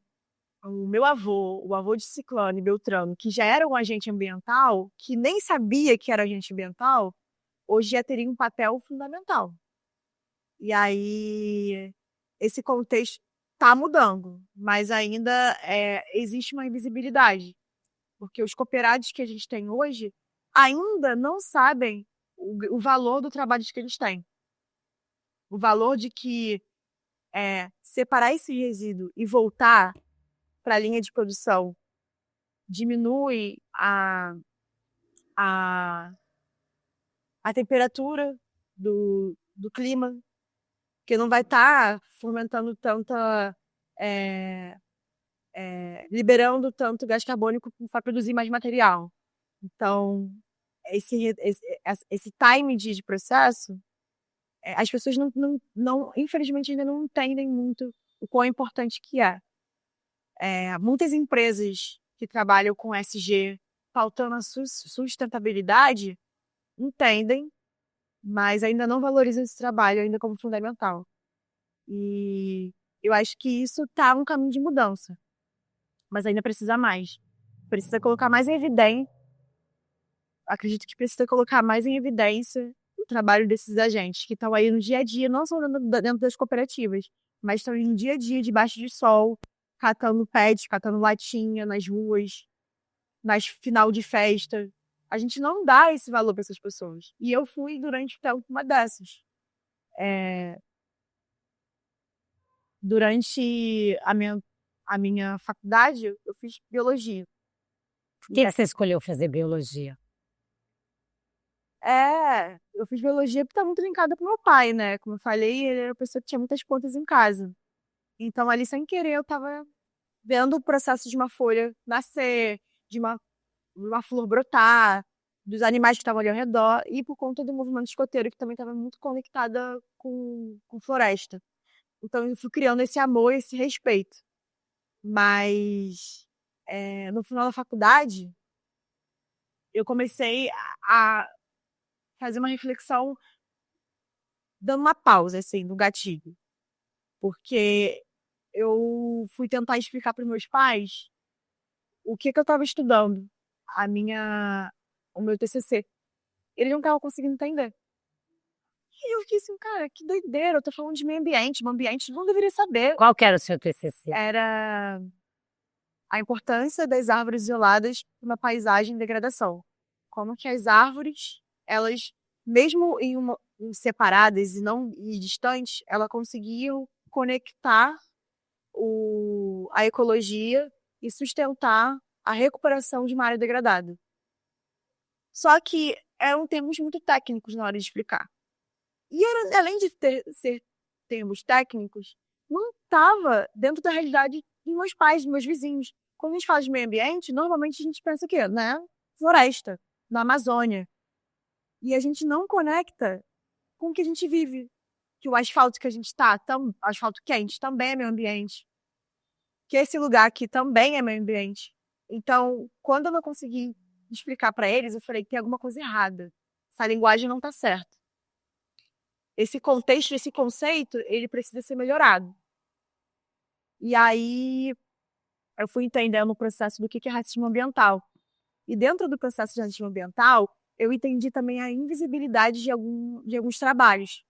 o meu avô, o avô de Ciclano e Beltrano, que já era um agente ambiental, que nem sabia que era agente ambiental, hoje já teria um papel fundamental. E aí, esse contexto está mudando, mas ainda existe uma invisibilidade, porque os cooperados que a gente tem hoje ainda não sabem o valor do trabalho que eles têm. O valor de que separar esse resíduo e voltar para a linha de produção diminui a, a temperatura do clima, que não vai estar fomentando tanta. Liberando tanto gás carbônico para produzir mais material. Então, esse time de processo, as pessoas infelizmente, ainda não entendem muito o quão importante que é. Muitas empresas que trabalham com SG, pautando a sustentabilidade, entendem, mas ainda não valorizam esse trabalho ainda como fundamental. E eu acho que isso está um caminho de mudança, mas ainda precisa mais. Precisa colocar mais em evidência, acredito que precisa colocar mais em evidência o trabalho desses agentes que estão aí no dia a dia, não só dentro das cooperativas, mas estão no dia a dia, debaixo de sol, catando pet, catando latinha nas ruas, nas final de festa. A gente não dá esse valor para essas pessoas. E eu fui, durante o tempo, uma dessas. Durante a minha faculdade, eu fiz biologia. Por que você escolheu fazer biologia? Eu fiz biologia porque tá muito linkada pro meu pai, né? Como eu falei, ele era uma pessoa que tinha muitas plantas em casa. Então, ali, sem querer, eu tava vendo o processo de uma folha nascer, de uma flor brotar, dos animais que estavam ali ao redor, e por conta do movimento escoteiro, que também estava muito conectada com floresta. Então, eu fui criando esse amor, esse respeito. Mas, no final da faculdade, eu comecei a fazer uma reflexão, dando uma pausa, assim, no gatilho. Porque eu fui tentar explicar para meus pais o que eu estava estudando. A minha o meu TCC. Eles não estavam conseguindo entender. E eu fiquei assim, cara, que doideira, eu tô falando de meio ambiente não deveria saber. Qual que era o seu TCC? Era a importância das árvores isoladas numa paisagem em degradação. Como que as árvores, elas, mesmo separadas e distantes, elas conseguiam conectar a ecologia e sustentar a recuperação de uma área degradada. Só que eram termos muito técnicos na hora de explicar. E além de ser termos técnicos, não estava dentro da realidade dos meus pais, dos meus vizinhos. Quando a gente fala de meio ambiente, normalmente a gente pensa o quê? Né? Floresta, na Amazônia. E a gente não conecta com o que a gente vive. Que o asfalto que a gente está, asfalto quente, também é meio ambiente. Que esse lugar aqui também é meio ambiente. Então, quando eu não consegui explicar para eles, eu falei que tem alguma coisa errada. Essa linguagem não está certa. Esse contexto, esse conceito, ele precisa ser melhorado. E aí, eu fui entendendo o processo do que é racismo ambiental. E dentro do processo de racismo ambiental, eu entendi também a invisibilidade de alguns trabalhos.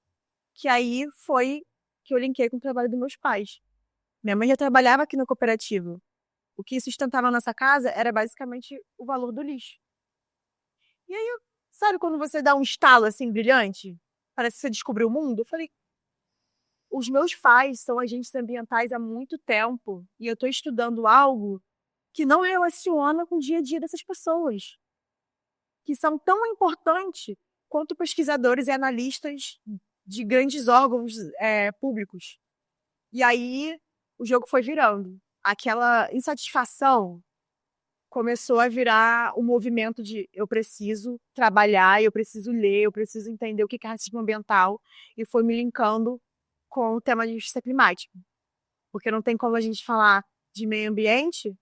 Que aí foi que eu linkei com o trabalho dos meus pais. Minha mãe já trabalhava aqui na cooperativa. O que sustentava a nossa casa era basicamente o valor do lixo. E aí, sabe quando você dá um estalo assim brilhante? Parece que você descobriu o mundo? Eu falei, os meus pais são agentes ambientais há muito tempo e eu estou estudando algo que não relaciona com o dia a dia dessas pessoas, que são tão importantes quanto pesquisadores e analistas de grandes órgãos públicos. E aí o jogo foi virando. Aquela insatisfação começou a virar um movimento de eu preciso trabalhar, eu preciso ler, eu preciso entender o que é racismo ambiental, e foi me linkando com o tema de justiça climática. Porque não tem como a gente falar de meio ambiente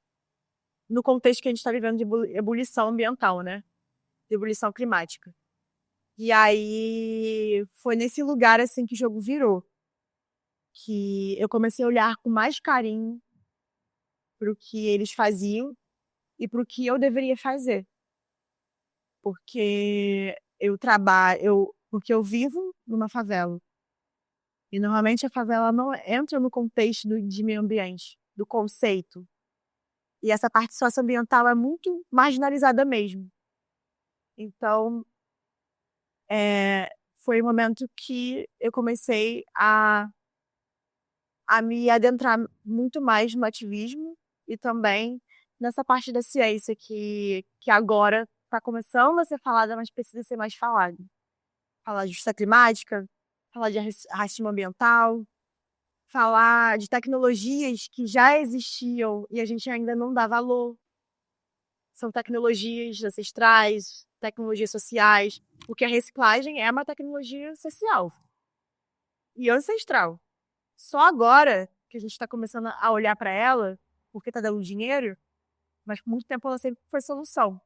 no contexto que a gente está vivendo de ebulição ambiental, né? De ebulição climática. E aí foi nesse lugar assim que o jogo virou. Que eu comecei a olhar com mais carinho para o que eles faziam e para o que eu deveria fazer. Porque porque eu vivo numa favela. E normalmente a favela não entra no contexto de meio ambiente, do conceito. E essa parte socioambiental é muito marginalizada mesmo. Então, foi o momento que eu comecei a me adentrar muito mais no ativismo e também nessa parte da ciência que agora está começando a ser falada, mas precisa ser mais falada. Falar de justiça climática, falar de racismo ambiental, falar de tecnologias que já existiam e a gente ainda não dá valor. São tecnologias ancestrais, tecnologias sociais, porque a reciclagem é uma tecnologia social e ancestral. Só agora que a gente está começando a olhar para ela, porque está dando dinheiro, mas por muito tempo ela sempre foi solução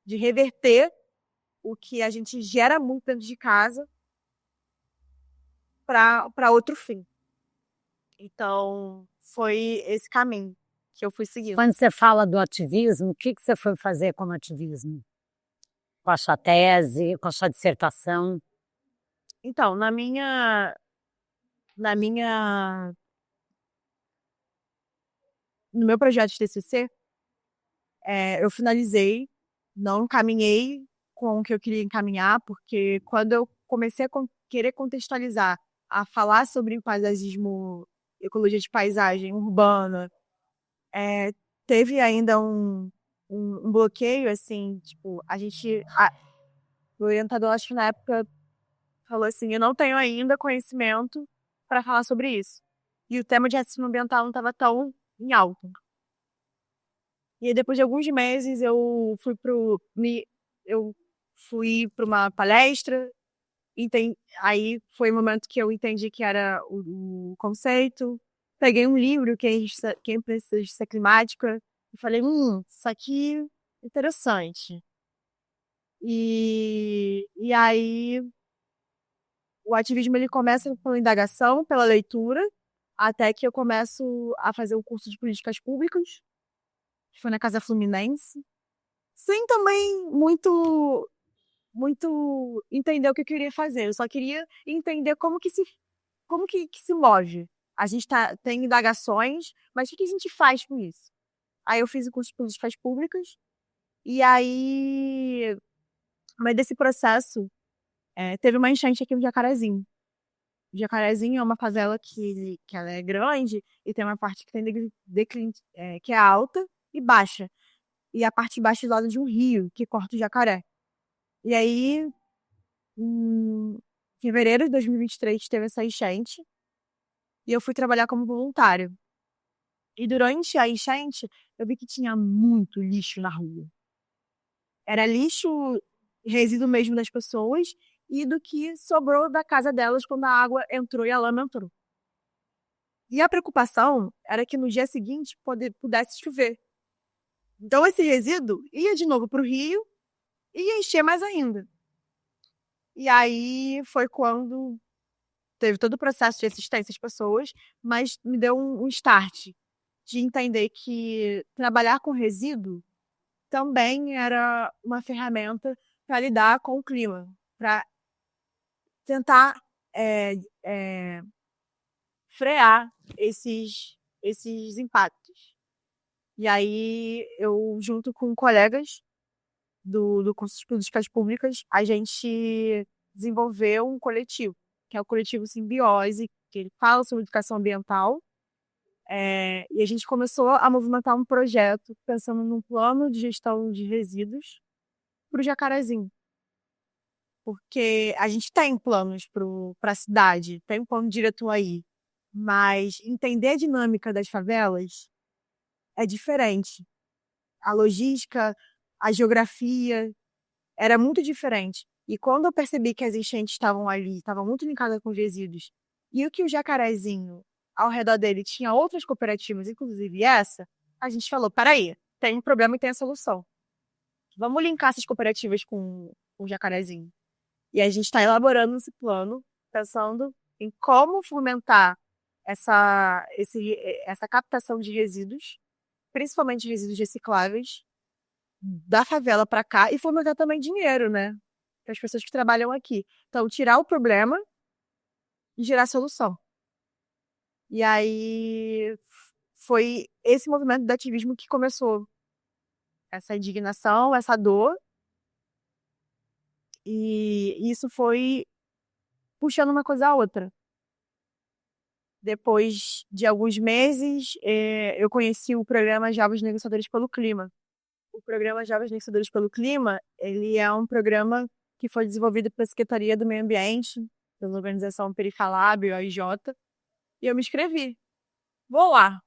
de reverter o que a gente gera muito dentro de casa para outro fim. Então, foi esse caminho que eu fui seguindo. Quando você fala do ativismo, o que você foi fazer como ativismo? Com a sua tese, com a sua dissertação? Então, no meu projeto de TCC, eu finalizei, não caminhei com o que eu queria encaminhar, porque quando eu comecei a querer contextualizar, a falar sobre paisagismo, ecologia de paisagem urbana, teve ainda um bloqueio, assim, tipo, o orientador, acho que na época, falou assim, eu não tenho ainda conhecimento para falar sobre isso. E o tema de racismo ambiental não estava tão em alta. E aí, depois de alguns meses, eu fui para uma palestra, aí foi o momento que eu entendi que era o conceito. Peguei um livro, Quem Precisa de Justiça Climática, e falei, isso aqui é interessante. E aí, o ativismo ele começa pela indagação, pela leitura, até que eu começo a fazer o curso de políticas públicas, que foi na Casa Fluminense. sem também muito entender o que eu queria fazer. Eu só queria entender como que se move. A gente tem indagações, mas o que a gente faz com isso? Aí eu fiz o curso de políticas públicas, e aí, mas desse processo, teve uma enchente aqui no Jacarezinho. O Jacarezinho é uma favela que ela é grande e tem uma parte que tem declínio, que é alta e baixa. E a parte de baixo é do lado de um rio que corta o Jacaré. E aí, em fevereiro de 2023, teve essa enchente e eu fui trabalhar como voluntário. E durante a enchente, eu vi que tinha muito lixo na rua. Era lixo, resíduo mesmo das pessoas e do que sobrou da casa delas quando a água entrou e a lama entrou. E a preocupação era que no dia seguinte pudesse chover. Então esse resíduo ia de novo para o rio e ia encher mais ainda. E aí foi quando teve todo o processo de assistência às pessoas, mas me deu um start de entender que trabalhar com resíduo também era uma ferramenta para lidar com o clima, para tentar é, é, frear esses impactos. E aí, eu, junto com colegas do curso de políticas públicas, a gente desenvolveu um coletivo, que é o coletivo Simbiose, que ele fala sobre educação ambiental. E a gente começou a movimentar um projeto pensando num plano de gestão de resíduos para o Jacarezinho. Porque a gente tem planos para a cidade, tem um plano diretor aí, mas entender a dinâmica das favelas é diferente. A logística, a geografia era muito diferente. E quando eu percebi que as enchentes estavam ali, estavam muito linkadas com os resíduos, e o que o Jacarezinho, ao redor dele, tinha outras cooperativas, inclusive essa, a gente falou, peraí, tem um problema e tem a solução. Vamos linkar essas cooperativas com o Jacarezinho. E a gente está elaborando esse plano, pensando em como fomentar essa captação de resíduos, principalmente resíduos recicláveis, da favela para cá e fomentar também dinheiro, né? Para as pessoas que trabalham aqui. Então, tirar o problema e gerar solução. E aí foi esse movimento do ativismo que começou essa indignação, essa dor. E isso foi puxando uma coisa a outra. Depois de alguns meses, eu conheci o programa Jovens Negociadores pelo Clima. O programa Jovens Negociadores pelo Clima, ele é um programa que foi desenvolvido pela Secretaria do Meio Ambiente, pela organização Perifalab, a IJ, e eu me inscrevi. Vou lá.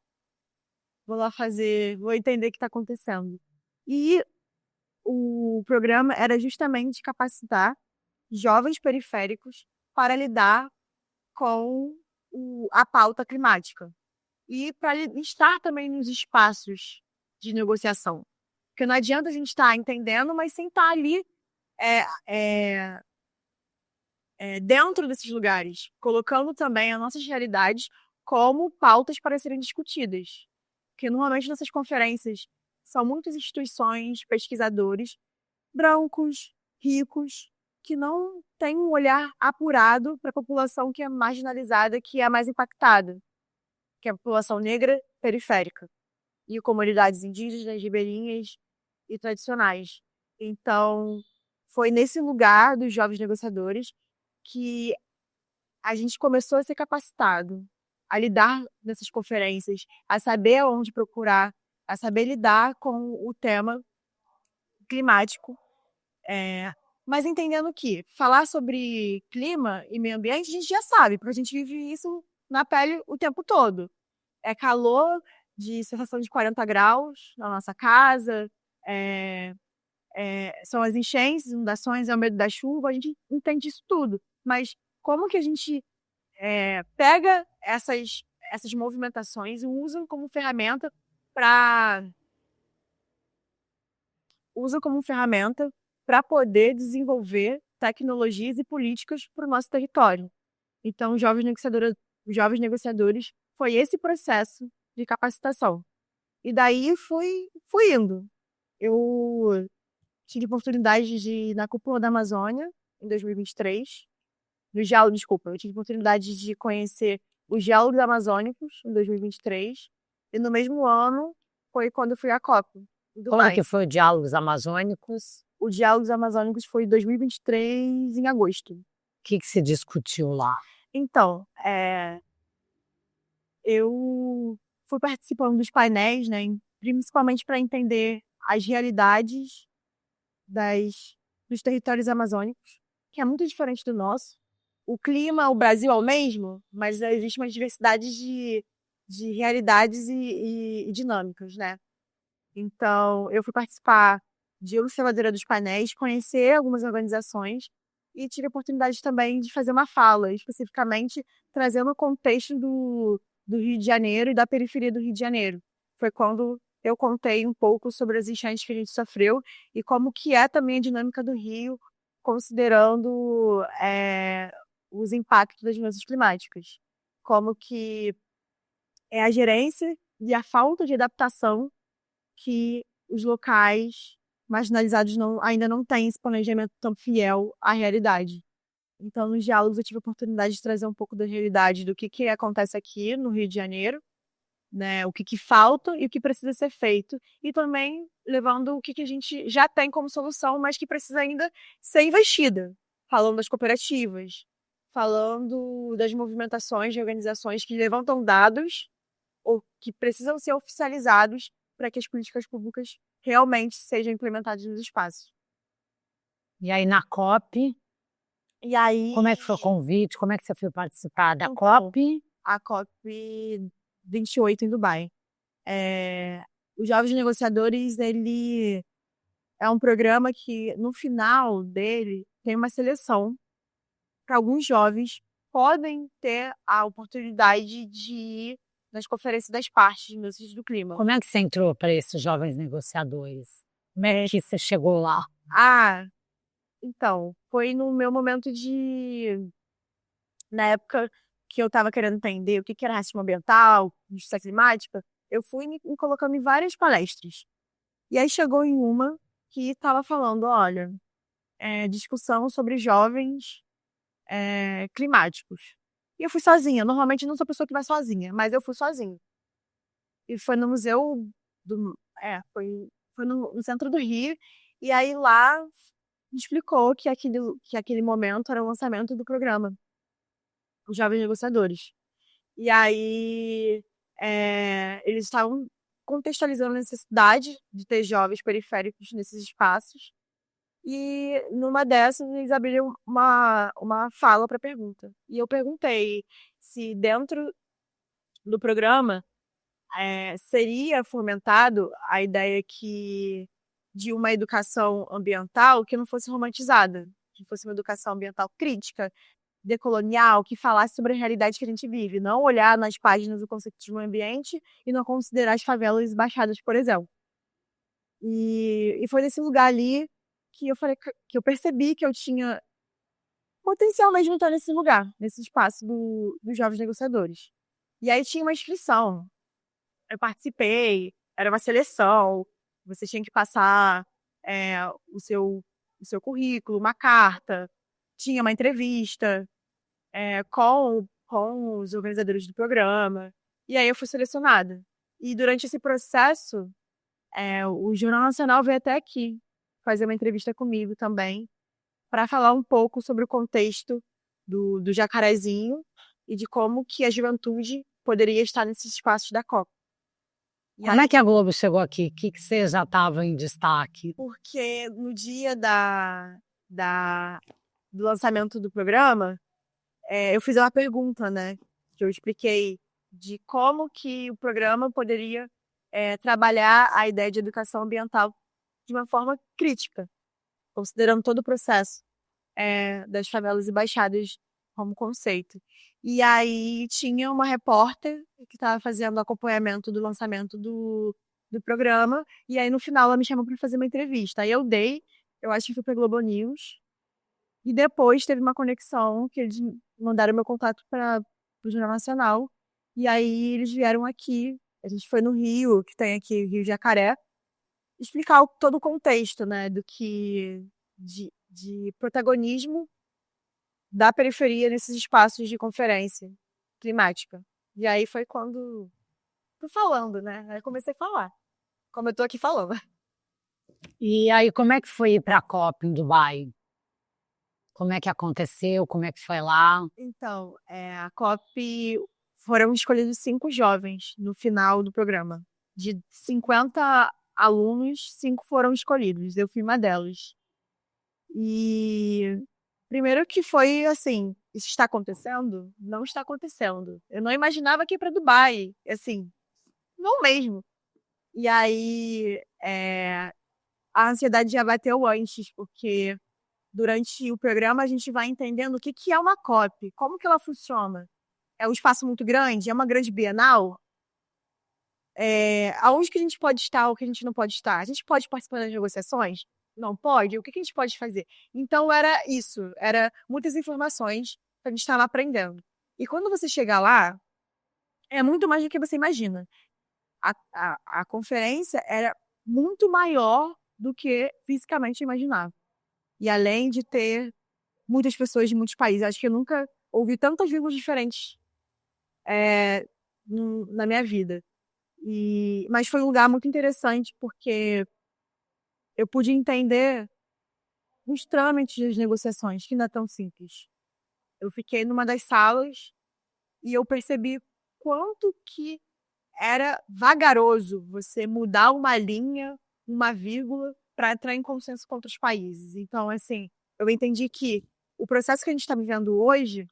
Vou lá fazer, vou entender o que está acontecendo. E o programa era justamente capacitar jovens periféricos para lidar com a pauta climática e para estar também nos espaços de negociação. Porque não adianta a gente estar entendendo, mas sem estar ali é, é, dentro desses lugares, colocando também as nossas realidades como pautas para serem discutidas. Porque normalmente nessas conferências são muitas instituições, pesquisadores, brancos, ricos, que não têm um olhar apurado para a população que é marginalizada, que é a mais impactada, que é a população negra periférica, e comunidades indígenas, ribeirinhas e tradicionais. Então, foi nesse lugar dos jovens negociadores que a gente começou a ser capacitado a lidar nessas conferências, a saber onde procurar, a saber lidar com o tema climático, mas entendendo que falar sobre clima e meio ambiente a gente já sabe, porque a gente vive isso na pele o tempo todo. É calor de sensação de 40 graus na nossa casa, são as enchentes, inundações, é o medo da chuva, a gente entende isso tudo. Mas como que a gente pega essas movimentações e para usa como ferramenta para poder desenvolver tecnologias e políticas para o nosso território. Então, os jovens negociadores foi esse processo de capacitação. E daí fui indo. Eu tive oportunidade de ir na Cúpula da Amazônia, em 2023. Desculpa, eu tive oportunidade de conhecer os geólogos amazônicos, em 2023. E no mesmo ano foi quando eu fui à COP, em Quando Dubai. que foi o Diálogos Amazônicos? O Diálogos Amazônicos foi em 2023, em agosto. O que se discutiu lá? Então, eu fui participando dos painéis, né, principalmente para entender as realidades dos territórios amazônicos, que é muito diferente do nosso. O clima, o Brasil é o mesmo, mas existe uma diversidade de realidades e dinâmicas, né? Então, eu fui participar de observadora dos painéis, conhecer algumas organizações e tive a oportunidade também de fazer uma fala, especificamente trazendo o contexto do Rio de Janeiro e da periferia do Rio de Janeiro. Foi quando eu contei um pouco sobre as enchentes que a gente sofreu e como que é também a dinâmica do Rio, considerando os impactos das mudanças climáticas. Como que é a gerência e a falta de adaptação que os locais marginalizados ainda não têm esse planejamento tão fiel à realidade. Então, nos diálogos, eu tive a oportunidade de trazer um pouco da realidade do que acontece aqui no Rio de Janeiro, né? O que falta e o que precisa ser feito. E também levando o que a gente já tem como solução, mas que precisa ainda ser investida. Falando das cooperativas, falando das movimentações de organizações que levantam dados ou que precisam ser oficializados para que as políticas públicas realmente sejam implementadas nos espaços. E aí na COP, E aí, como é que foi o convite? Como é que você foi participar da então, COP? a COP 28 em Dubai. Os Jovens Negociadores, ele é um programa que, no final dele, tem uma seleção para alguns jovens podem ter a oportunidade de ir nas conferências das partes de mudanças do clima. Como é que você entrou para esses jovens negociadores? Como é que você chegou lá? Então, foi no meu momento na época que eu estava querendo entender o que era racismo ambiental, justiça climática, eu fui me colocando em várias palestras. E aí chegou em uma que estava falando, olha, discussão sobre jovens climáticos. E eu fui sozinha. Normalmente eu não sou pessoa que vai sozinha, mas eu fui sozinha. E foi no museu foi no centro do Rio. E aí lá me explicou que aquele momento era o lançamento do programa, os Jovens Negociadores. E aí eles estavam contextualizando a necessidade de ter jovens periféricos nesses espaços. E numa dessas, eles abriram uma fala para pergunta. E eu perguntei se dentro do programa seria fomentado a ideia de uma educação ambiental que não fosse romantizada, que fosse uma educação ambiental crítica, decolonial, que falasse sobre a realidade que a gente vive, não olhar nas páginas do conceito de meio ambiente e não considerar as favelas e baixadas, por exemplo. E foi nesse lugar ali que eu falei que eu percebi que eu tinha potencial mesmo de estar nesse lugar, nesse espaço dos jovens negociadores. E aí tinha uma inscrição. Eu participei, era uma seleção, você tinha que passar o seu currículo, uma carta, tinha uma entrevista com os organizadores do programa. E aí eu fui selecionada. E durante esse processo, o Jornal Nacional veio até aqui fazer uma entrevista comigo também, para falar um pouco sobre o contexto do Jacarezinho e de como que a juventude poderia estar nesses espaços da Copa. Como é que a Globo chegou aqui? O que você já estava em destaque? Porque no dia do lançamento do programa, eu fiz uma pergunta, né? Que eu expliquei de como que o programa poderia trabalhar a ideia de educação ambiental de uma forma crítica, considerando todo o processo das favelas e baixadas como conceito. E aí tinha uma repórter que estava fazendo acompanhamento do lançamento do programa, e aí no final ela me chamou para fazer uma entrevista. Aí eu acho que foi para Globo News, e depois teve uma conexão que eles mandaram meu contato para o Jornal Nacional, e aí eles vieram aqui. A gente foi no Rio, que tem aqui Rio Jacaré, explicar todo o contexto, né, de protagonismo da periferia nesses espaços de conferência climática. E aí foi quando fui falando, né? Aí comecei a falar, como eu tô aqui falando. E aí, como é que foi ir para a COP em Dubai? Como é que aconteceu? Como é que foi lá? Então, a COP foram escolhidos 5 jovens no final do programa. De 50 alunos, 5 foram escolhidos. Eu fui uma delas. E primeiro que foi assim, isso está acontecendo? Não está acontecendo. Eu não imaginava que ia para Dubai, assim, não mesmo. E aí, a ansiedade já bateu antes, porque durante o programa a gente vai entendendo o que que é uma COP, como que ela funciona. É um espaço muito grande? É uma grande bienal? Aonde que a gente pode estar ou que a gente não pode estar? A gente pode participar das negociações? Não pode? O que que a gente pode fazer? Então era isso, era muitas informações que a gente estava aprendendo. E quando você chega lá, é muito mais do que você imagina. A conferência era muito maior do que fisicamente imaginava. E além de ter muitas pessoas de muitos países, acho que eu nunca ouvi tantas línguas diferentes na minha vida. Mas foi um lugar muito interessante porque eu pude entender os trâmites das negociações, que não é tão simples. Eu fiquei numa das salas e eu percebi quanto que era vagaroso você mudar uma linha, uma vírgula, para entrar em consenso com outros países. Então, assim, eu entendi que o processo que a gente está vivendo hoje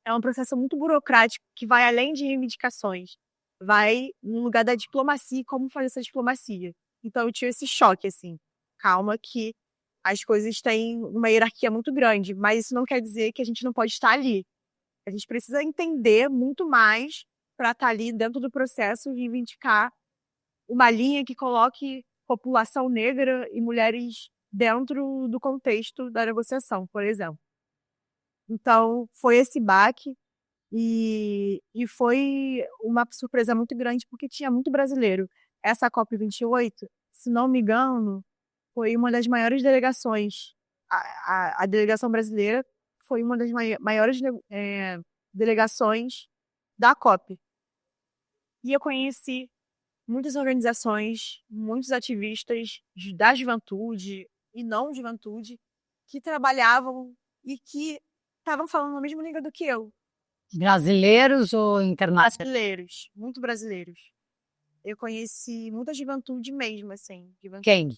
é um processo muito burocrático que vai além de reivindicações. Vai no lugar da diplomacia e como fazer essa diplomacia. Então eu tive esse choque, assim. Calma que as coisas têm uma hierarquia muito grande, mas isso não quer dizer que a gente não pode estar ali. A gente precisa entender muito mais para estar ali dentro do processo e reivindicar uma linha que coloque população negra e mulheres dentro do contexto da negociação, por exemplo. Então, foi esse baque e foi uma surpresa muito grande, porque tinha muito brasileiro. Essa COP28, se não me engano, foi uma das maiores delegações. A delegação brasileira foi uma das maiores delegações da COP. E eu conheci muitas organizações, muitos ativistas da juventude e não juventude que trabalhavam e que estavam falando a mesma língua do que eu. Brasileiros ou internacionais? Brasileiros, muito brasileiros. Eu conheci muita juventude mesmo, assim. Quem?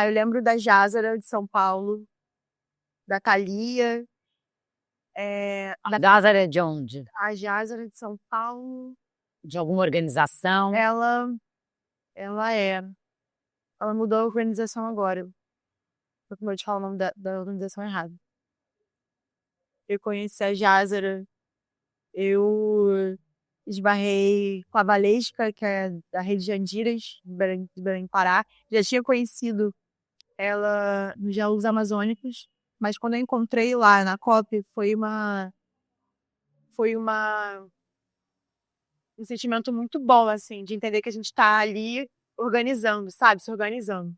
Eu lembro da Jázara, de São Paulo, da Thalia, A Lázara é de onde? a Jázara de São Paulo, De alguma organização? ela, ela é, ela mudou a organização agora. Foi como eu te falo o nome da organização errado. Eu conheci a Jázara, eu esbarrei com a Valesca, que é da Rede de Andiras, de Belém, Pará. Já tinha conhecido ela nos Jogos Amazônicos, mas quando eu encontrei lá na COP, foi um sentimento muito bom, assim, de entender que a gente está ali organizando, sabe? Se organizando.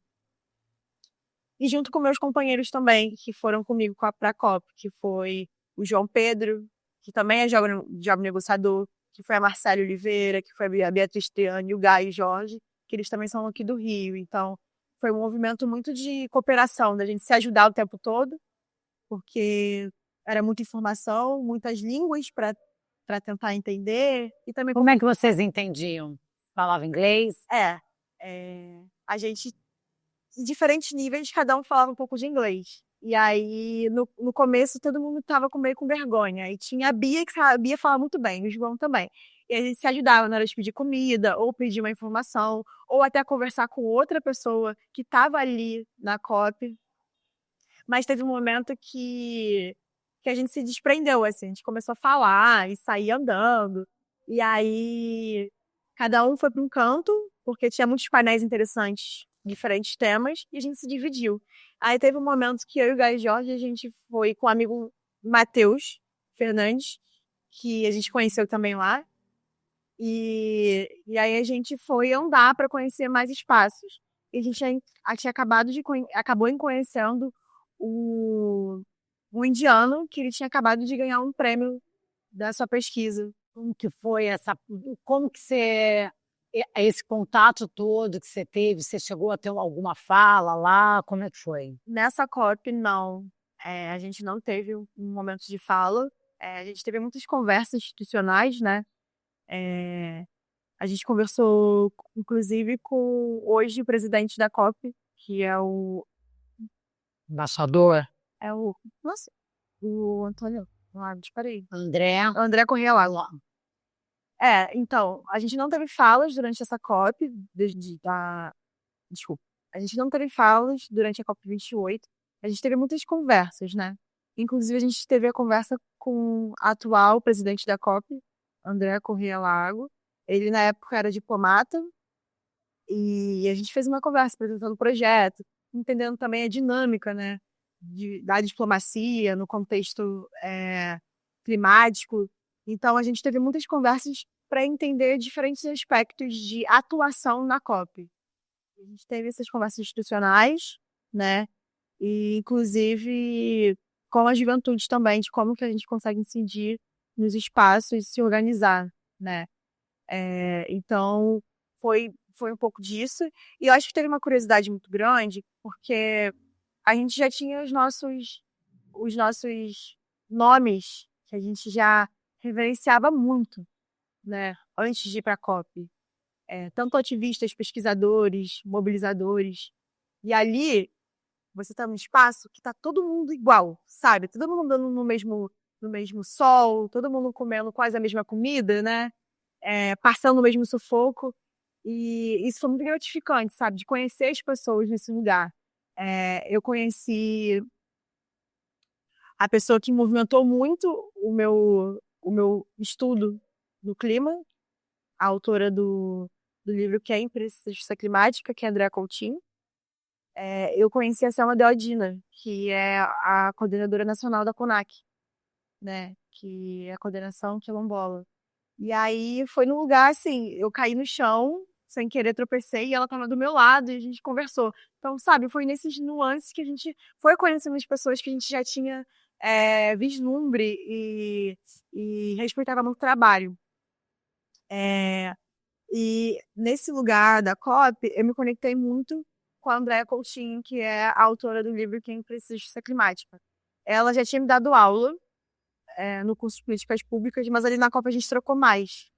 E junto com meus companheiros também, que foram comigo para a COP, que foi o João Pedro, que também é jovem negociador, que foi a Marcela Oliveira, que foi a Beatriz Triani, o Gaio e o Jorge, que eles também são aqui do Rio. Então, foi um movimento muito de cooperação, da gente se ajudar o tempo todo, porque era muita informação, muitas línguas para tentar entender. E também Como é que vocês entendiam? Falava inglês? a gente, em diferentes níveis, cada um falava um pouco de inglês. E aí, no começo, todo mundo estava meio com vergonha. E tinha a Bia, que a Bia fala muito bem, o João também. E a gente se ajudava na hora de pedir comida, ou pedir uma informação, ou até conversar com outra pessoa que estava ali na COP. Mas teve um momento que a gente se desprendeu, assim, a gente começou a falar e sair andando. E aí, cada um foi para um canto, porque tinha muitos painéis interessantes, diferentes temas, e a gente se dividiu. Aí teve um momento que eu e o Gai Jorge, a gente foi com o amigo Matheus Fernandes, que a gente conheceu também lá. E aí a gente foi andar para conhecer mais espaços. e a gente tinha acabou em conhecendo o, o indiano, que ele tinha acabado de ganhar um prêmio da sua pesquisa. Como que foi como que esse contato todo que você teve, você chegou a ter alguma fala lá, como é que foi? Nessa COP, não. A gente não teve um momento de fala. A gente teve muitas conversas institucionais, né? É, a gente conversou, inclusive, com hoje o presidente da COP, que Embaixador nossa, o Antônio, parei. André, O André Corrêa Lago. Então, a gente não teve falas durante essa COP, desculpa, a gente não teve falas durante a COP28, a gente teve muitas conversas, né? Inclusive, a gente teve a conversa com o atual presidente da COP, André Corrêa Lago. Ele, na época, era diplomata, e a gente fez uma conversa apresentando o projeto, entendendo também a dinâmica, né, da diplomacia no contexto climático. Então, a gente teve muitas conversas para entender diferentes aspectos de atuação na COP. A gente teve essas conversas institucionais, né, e inclusive com a juventude também, de como que a gente consegue incidir nos espaços e se organizar, né. Então, foi um pouco disso. E eu acho que teve uma curiosidade muito grande, porque a gente já tinha os nossos nomes, que a gente já reverenciava muito, né, antes de ir para a COP. Tanto ativistas, pesquisadores, mobilizadores. E ali, você está num espaço que está todo mundo igual, sabe? Todo mundo andando no mesmo sol, todo mundo comendo quase a mesma comida, né? Passando o mesmo sufoco. E isso foi muito gratificante, sabe? De conhecer as pessoas nesse lugar. Eu conheci a pessoa que movimentou muito o meu estudo no clima, a autora do livro Que é Imprensa Justiça Climática, que é a Andrea Coutinho. Eu conheci a Selma Deodina, que é a coordenadora nacional da CONAC, né? Que é a coordenação quilombola. E aí foi num lugar assim, eu caí no chão, sem querer tropecei, e ela estava do meu lado e a gente conversou. Então, sabe, foi nesses nuances que a gente foi conhecendo as pessoas que a gente já tinha vislumbre e respeitava muito o trabalho. E nesse lugar da COP, eu me conectei muito com a Andrea Coutinho, que é a autora do livro Quem Precisa de Justiça Climática. Ela já tinha me dado aula no curso de Políticas Públicas, mas ali na COP a gente trocou mais.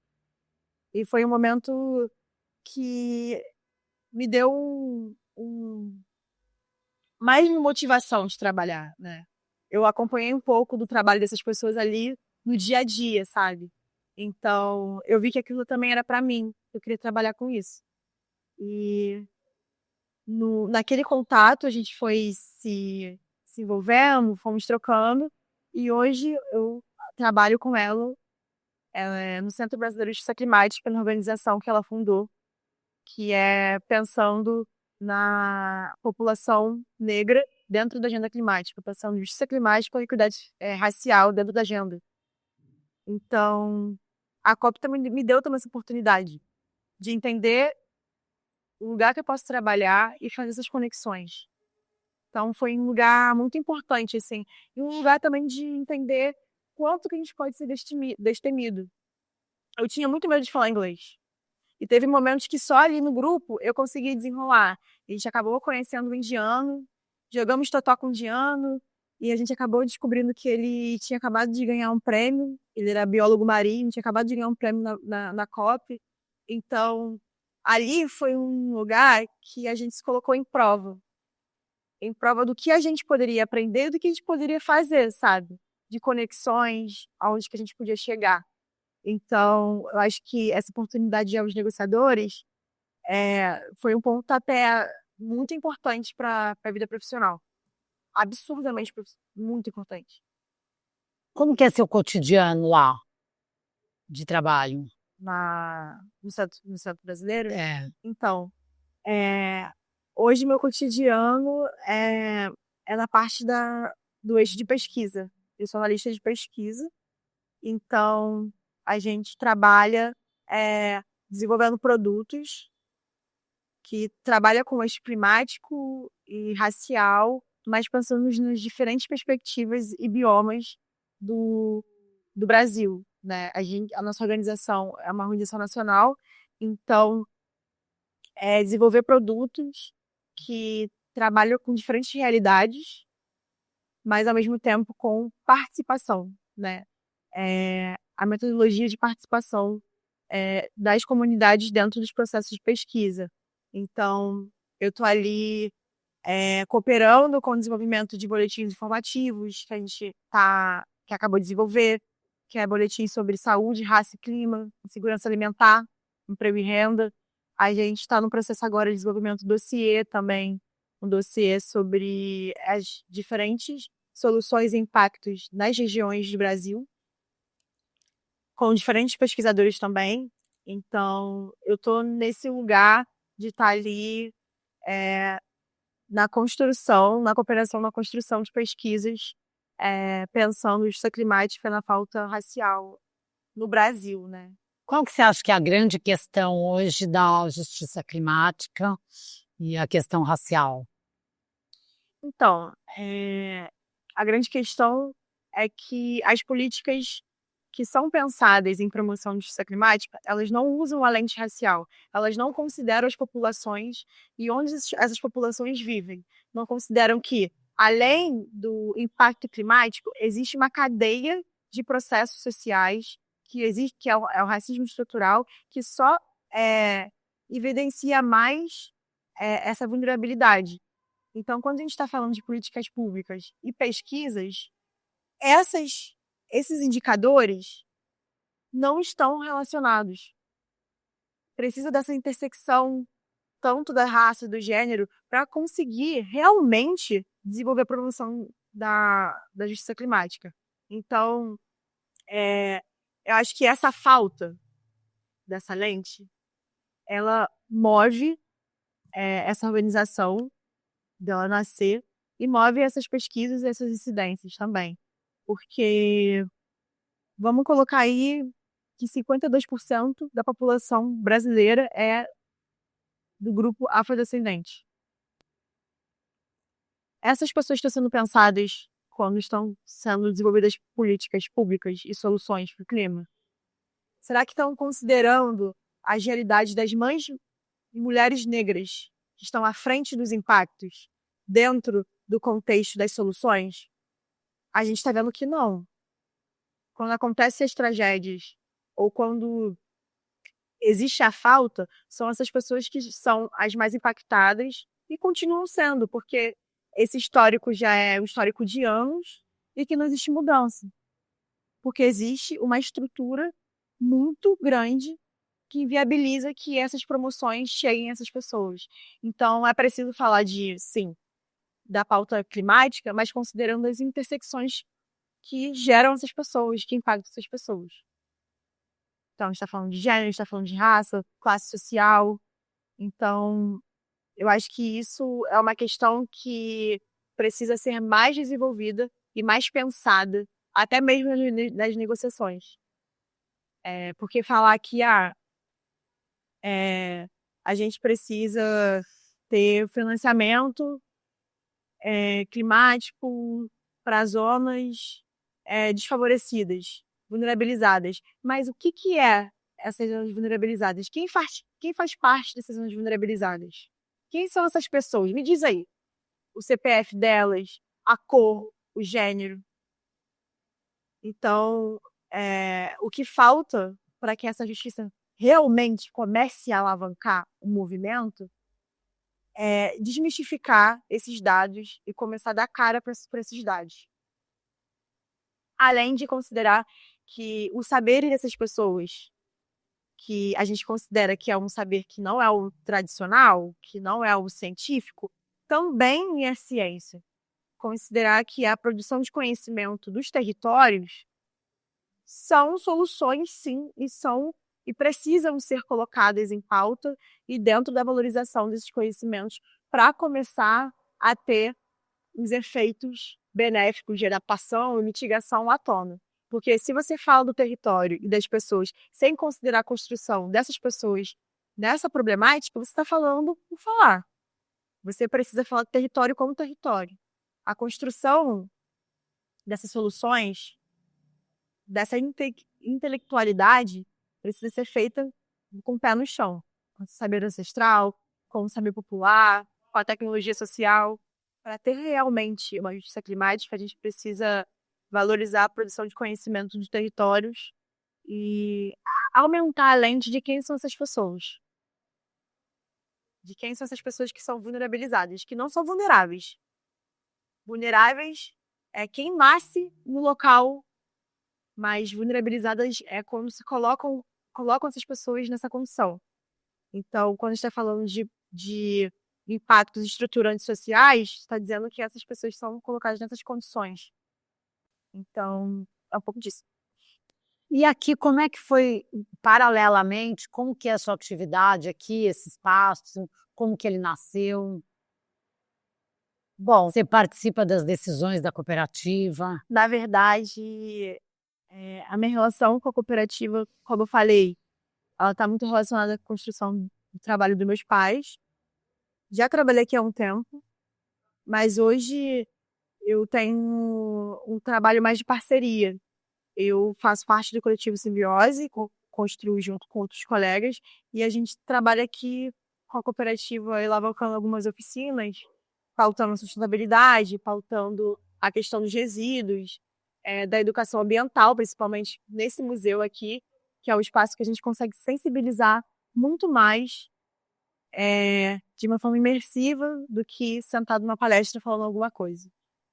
E foi um momento que me deu mais motivação de trabalhar, né? Eu acompanhei um pouco do trabalho dessas pessoas ali no dia a dia, sabe? Então, eu vi que aquilo também era para mim. Eu queria trabalhar com isso. E naquele contato a gente foi se envolvendo, fomos trocando. E hoje eu trabalho com ela no Centro Brasileiro de Justiça Climática, na organização que ela fundou, que é pensando na população negra dentro da agenda climática, pensando em justiça climática e equidade racial dentro da agenda. Então, a COP também me deu também essa oportunidade de entender o lugar que eu posso trabalhar e fazer essas conexões. Então, foi um lugar muito importante, assim, e um lugar também de entender quanto que a gente pode ser destemido. Eu tinha muito medo de falar inglês. E teve momentos que só ali no grupo eu consegui desenrolar. A gente acabou conhecendo o indiano, jogamos totó com o indiano, e a gente acabou descobrindo que ele tinha acabado de ganhar um prêmio. Ele era biólogo marinho, tinha acabado de ganhar um prêmio na COP. Então, ali foi um lugar que a gente se colocou em prova do que a gente poderia aprender, do que a gente poderia fazer, sabe? De conexões, aonde que a gente podia chegar. Então, eu acho que essa oportunidade aos negociadores foi um pontapé muito importante para a vida profissional. Absurdamente muito importante. como que é seu cotidiano lá de trabalho? No Centro Brasileiro. É, Então, é, hoje meu cotidiano é na parte do eixo de pesquisa. Eu sou analista de pesquisa, então a gente trabalha desenvolvendo produtos que trabalha com eixo climático e racial, mas pensando nas diferentes perspectivas e biomas do Brasil, né? A nossa organização é uma organização nacional, então desenvolver produtos que trabalham com diferentes realidades, mas ao mesmo tempo com participação, né? A metodologia de participação das comunidades dentro dos processos de pesquisa. Então, eu estou ali cooperando com o desenvolvimento de boletins informativos que acabou de desenvolver, que é boletim sobre saúde, raça e clima, segurança alimentar, emprego e renda. A gente está no processo agora de desenvolvimento do dossiê também, um dossiê sobre as diferentes soluções e impactos nas regiões do Brasil, com diferentes pesquisadores também. Então, eu estou nesse lugar de estar ali na construção, na cooperação na construção de pesquisas, pensando em justiça climática na pauta racial no Brasil, né? Qual que você acha que é a grande questão hoje da justiça climática e a questão racial? Então, a grande questão é que as políticas que são pensadas em promoção de justiça climática, elas não usam a lente racial, elas não consideram as populações e onde essas populações vivem. Não consideram que, além do impacto climático, existe uma cadeia de processos sociais que é o racismo estrutural, que só evidencia mais essa vulnerabilidade. Então, quando a gente está falando de políticas públicas e pesquisas, esses indicadores não estão relacionados. Precisa dessa intersecção tanto da raça, do gênero, para conseguir realmente desenvolver a promoção da justiça climática. Então, eu acho que essa falta dessa lente, ela move essa organização dela nascer e move essas pesquisas e essas incidências também. Porque vamos colocar aí que 52% da população brasileira é do grupo afrodescendente. Essas pessoas estão sendo pensadas quando estão sendo desenvolvidas políticas públicas e soluções para o clima? Será que estão considerando as realidades das mães e mulheres negras que estão à frente dos impactos dentro do contexto das soluções? A gente está vendo que não. Quando acontecem as tragédias ou quando existe a falta, são essas pessoas que são as mais impactadas e continuam sendo, porque esse histórico já é um histórico de anos e que não existe mudança. Porque existe uma estrutura muito grande que inviabiliza que essas promoções cheguem a essas pessoas. Então, é preciso falar sim, da pauta climática, mas considerando as intersecções que geram essas pessoas, que impactam essas pessoas. Então, a gente está falando de gênero, a gente está falando de raça, classe social. Então, eu acho que isso é uma questão que precisa ser mais desenvolvida e mais pensada, até mesmo nas negociações. Porque falar que a gente precisa ter financiamento climático para zonas desfavorecidas, vulnerabilizadas. Mas o que é essas zonas vulnerabilizadas? Quem faz parte dessas zonas vulnerabilizadas? Quem são essas pessoas? Me diz aí. O CPF delas, a cor, o gênero. Então, o que falta para que essa justiça realmente comece a alavancar o movimento é desmistificar esses dados e começar a dar cara para esses dados. Além de considerar que o saber dessas pessoas, que a gente considera que é um saber que não é o tradicional, que não é o científico, também é ciência. Considerar que a produção de conhecimento dos territórios são soluções, sim, e precisam ser colocadas em pauta e dentro da valorização desses conhecimentos para começar a ter os efeitos benéficos de adaptação e mitigação à tona. Porque se você fala do território e das pessoas sem considerar a construção dessas pessoas nessa problemática, você está falando por falar. Você precisa falar do território como território. A construção dessas soluções, dessa intelectualidade, precisa ser feita com o pé no chão, com o saber ancestral, com o saber popular, com a tecnologia social. Para ter realmente uma justiça climática, a gente precisa valorizar a produção de conhecimento de territórios e aumentar a lente de quem são essas pessoas. De quem são essas pessoas que são vulnerabilizadas, que não são vulneráveis. Vulneráveis é quem nasce no local, mas vulnerabilizadas é quando se colocam essas pessoas nessa condição. Então, quando a gente está falando de impactos estruturantes sociais, está dizendo que essas pessoas são colocadas nessas condições. Então, é um pouco disso. E aqui, como é que foi, paralelamente, como que é a sua atividade aqui, esse espaço, como que ele nasceu? Bom, você participa das decisões da cooperativa? Na verdade, a minha relação com a cooperativa, como eu falei, ela está muito relacionada com a construção do trabalho dos meus pais. Já trabalhei aqui há um tempo, mas hoje eu tenho um trabalho mais de parceria. Eu faço parte do coletivo Simbiose, construo junto com outros colegas, e a gente trabalha aqui com a cooperativa, alavancando algumas oficinas, pautando a sustentabilidade, pautando a questão dos resíduos, da educação ambiental, principalmente nesse museu aqui, que é o espaço que a gente consegue sensibilizar muito mais, de uma forma imersiva do que sentado numa palestra falando alguma coisa.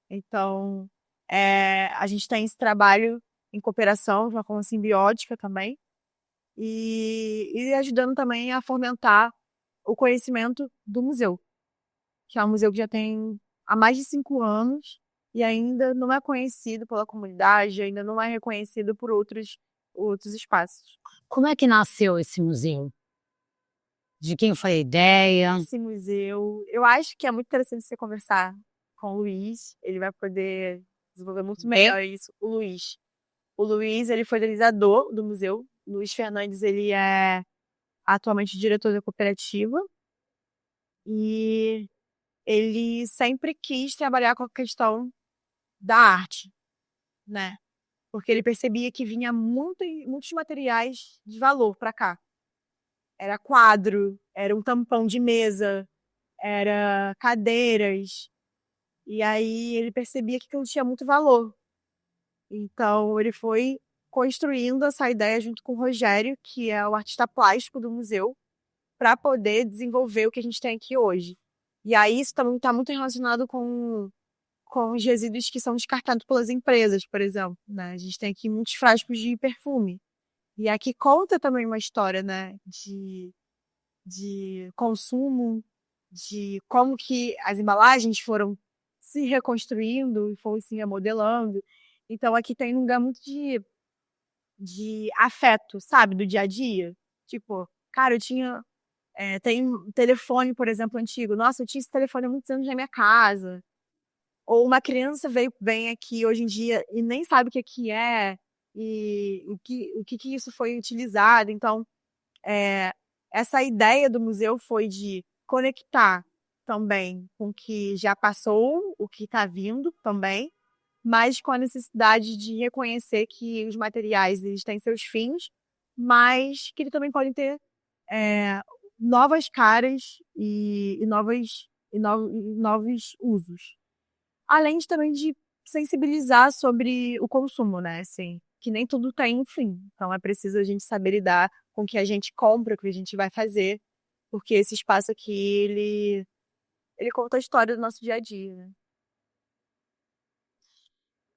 Então, a gente tem esse trabalho em cooperação, de uma forma simbiótica também, e ajudando também a fomentar o conhecimento do museu, que é um museu que já tem há mais de 5 anos e ainda não é conhecido pela comunidade, ainda não é reconhecido por outros espaços. Como é que nasceu esse museu? De quem foi a ideia? Esse museu, eu acho que é muito interessante você conversar com o Luiz, ele vai poder desenvolver muito melhor isso. O Luiz, ele foi idealizador do museu. Luiz Fernandes, ele é atualmente diretor da cooperativa e ele sempre quis trabalhar com a questão da arte, né? Porque ele percebia que vinha muitos materiais de valor para cá. Era quadro, era um tampão de mesa, era cadeiras. E aí ele percebia que aquilo tinha muito valor. Então ele foi construindo essa ideia junto com o Rogério, que é o artista plástico do museu, para poder desenvolver o que a gente tem aqui hoje. E aí isso também está muito relacionado com os resíduos que são descartados pelas empresas, por exemplo, né? A gente tem aqui muitos frascos de perfume. E aqui conta também uma história, né, de consumo, de como que as embalagens foram se reconstruindo e foram se remodelando. Então aqui tem um lugar muito de afeto, sabe, do dia a dia. Tipo, cara, eu tinha. Tem um telefone, por exemplo, antigo. Nossa, eu tinha esse telefone há muitos anos na minha casa. Ou uma criança vem aqui hoje em dia e nem sabe o que é e o que isso foi utilizado. Então, essa ideia do museu foi de conectar também com o que já passou, o que está vindo também, mas com a necessidade de reconhecer que os materiais eles têm seus fins, mas que eles também podem ter novas caras e novos usos. Além também de sensibilizar sobre o consumo, né? Assim, que nem tudo tem um fim. Então é preciso a gente saber lidar com o que a gente compra, o que a gente vai fazer, porque esse espaço aqui, ele conta a história do nosso dia a dia, né?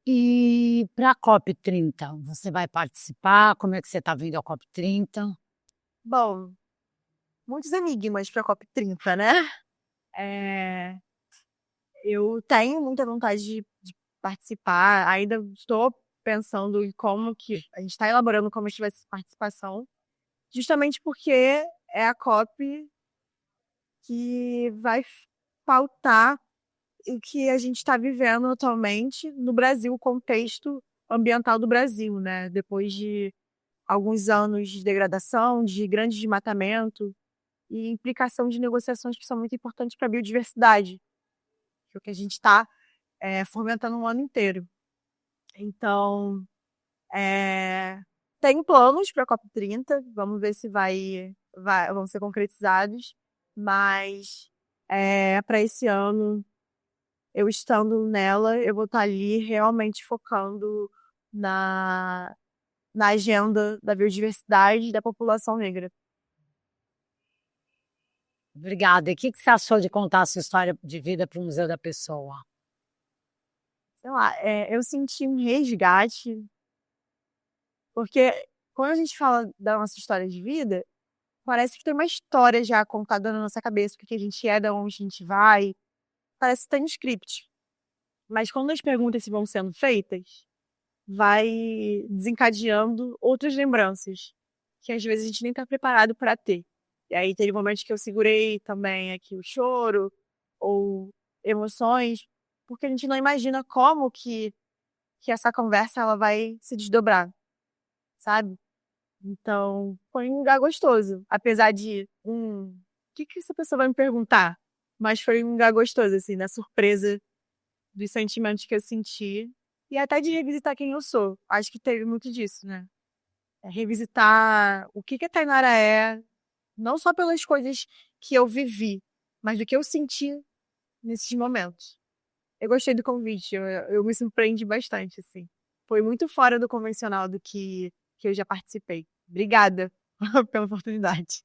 E para a COP30, você vai participar? Como é que você está vendo a COP30? Bom, muitos enigmas para a COP30, né? Eu tenho muita vontade de participar, ainda estou pensando em como que a gente está elaborando como vai ser essa participação, justamente porque é a COP que vai pautar o que a gente está vivendo atualmente no Brasil, o contexto ambiental do Brasil, né? Depois de alguns anos de degradação, de grande desmatamento, e implicação de negociações que são muito importantes para a biodiversidade, que é o que a gente está fomentando o ano inteiro. Então, tem planos para a COP30, vamos ver se vão ser concretizados, mas para esse ano, eu estando nela, eu vou estar ali realmente focando na agenda da biodiversidade e da população negra. Obrigada. E o que você achou de contar a sua história de vida para o Museu da Pessoa? Sei lá, eu senti um resgate, porque quando a gente fala da nossa história de vida, parece que tem uma história já contada na nossa cabeça, o que a gente é, de onde a gente vai, parece que tem um script. Mas quando as perguntas vão sendo feitas, vai desencadeando outras lembranças, que às vezes a gente nem está preparado para ter. E aí teve momentos que eu segurei também aqui o choro, ou emoções, porque a gente não imagina como que essa conversa ela vai se desdobrar, sabe? Então, foi um lugar gostoso. Apesar de, o que essa pessoa vai me perguntar? Mas foi um lugar gostoso, assim, na surpresa dos sentimentos que eu senti. E até de revisitar quem eu sou. Acho que teve muito disso, né? Revisitar o que a Tainara é, não só pelas coisas que eu vivi, mas do que eu senti nesses momentos. Eu gostei do convite, eu me surpreendi bastante, assim. Foi muito fora do convencional do que eu já participei. Obrigada pela oportunidade.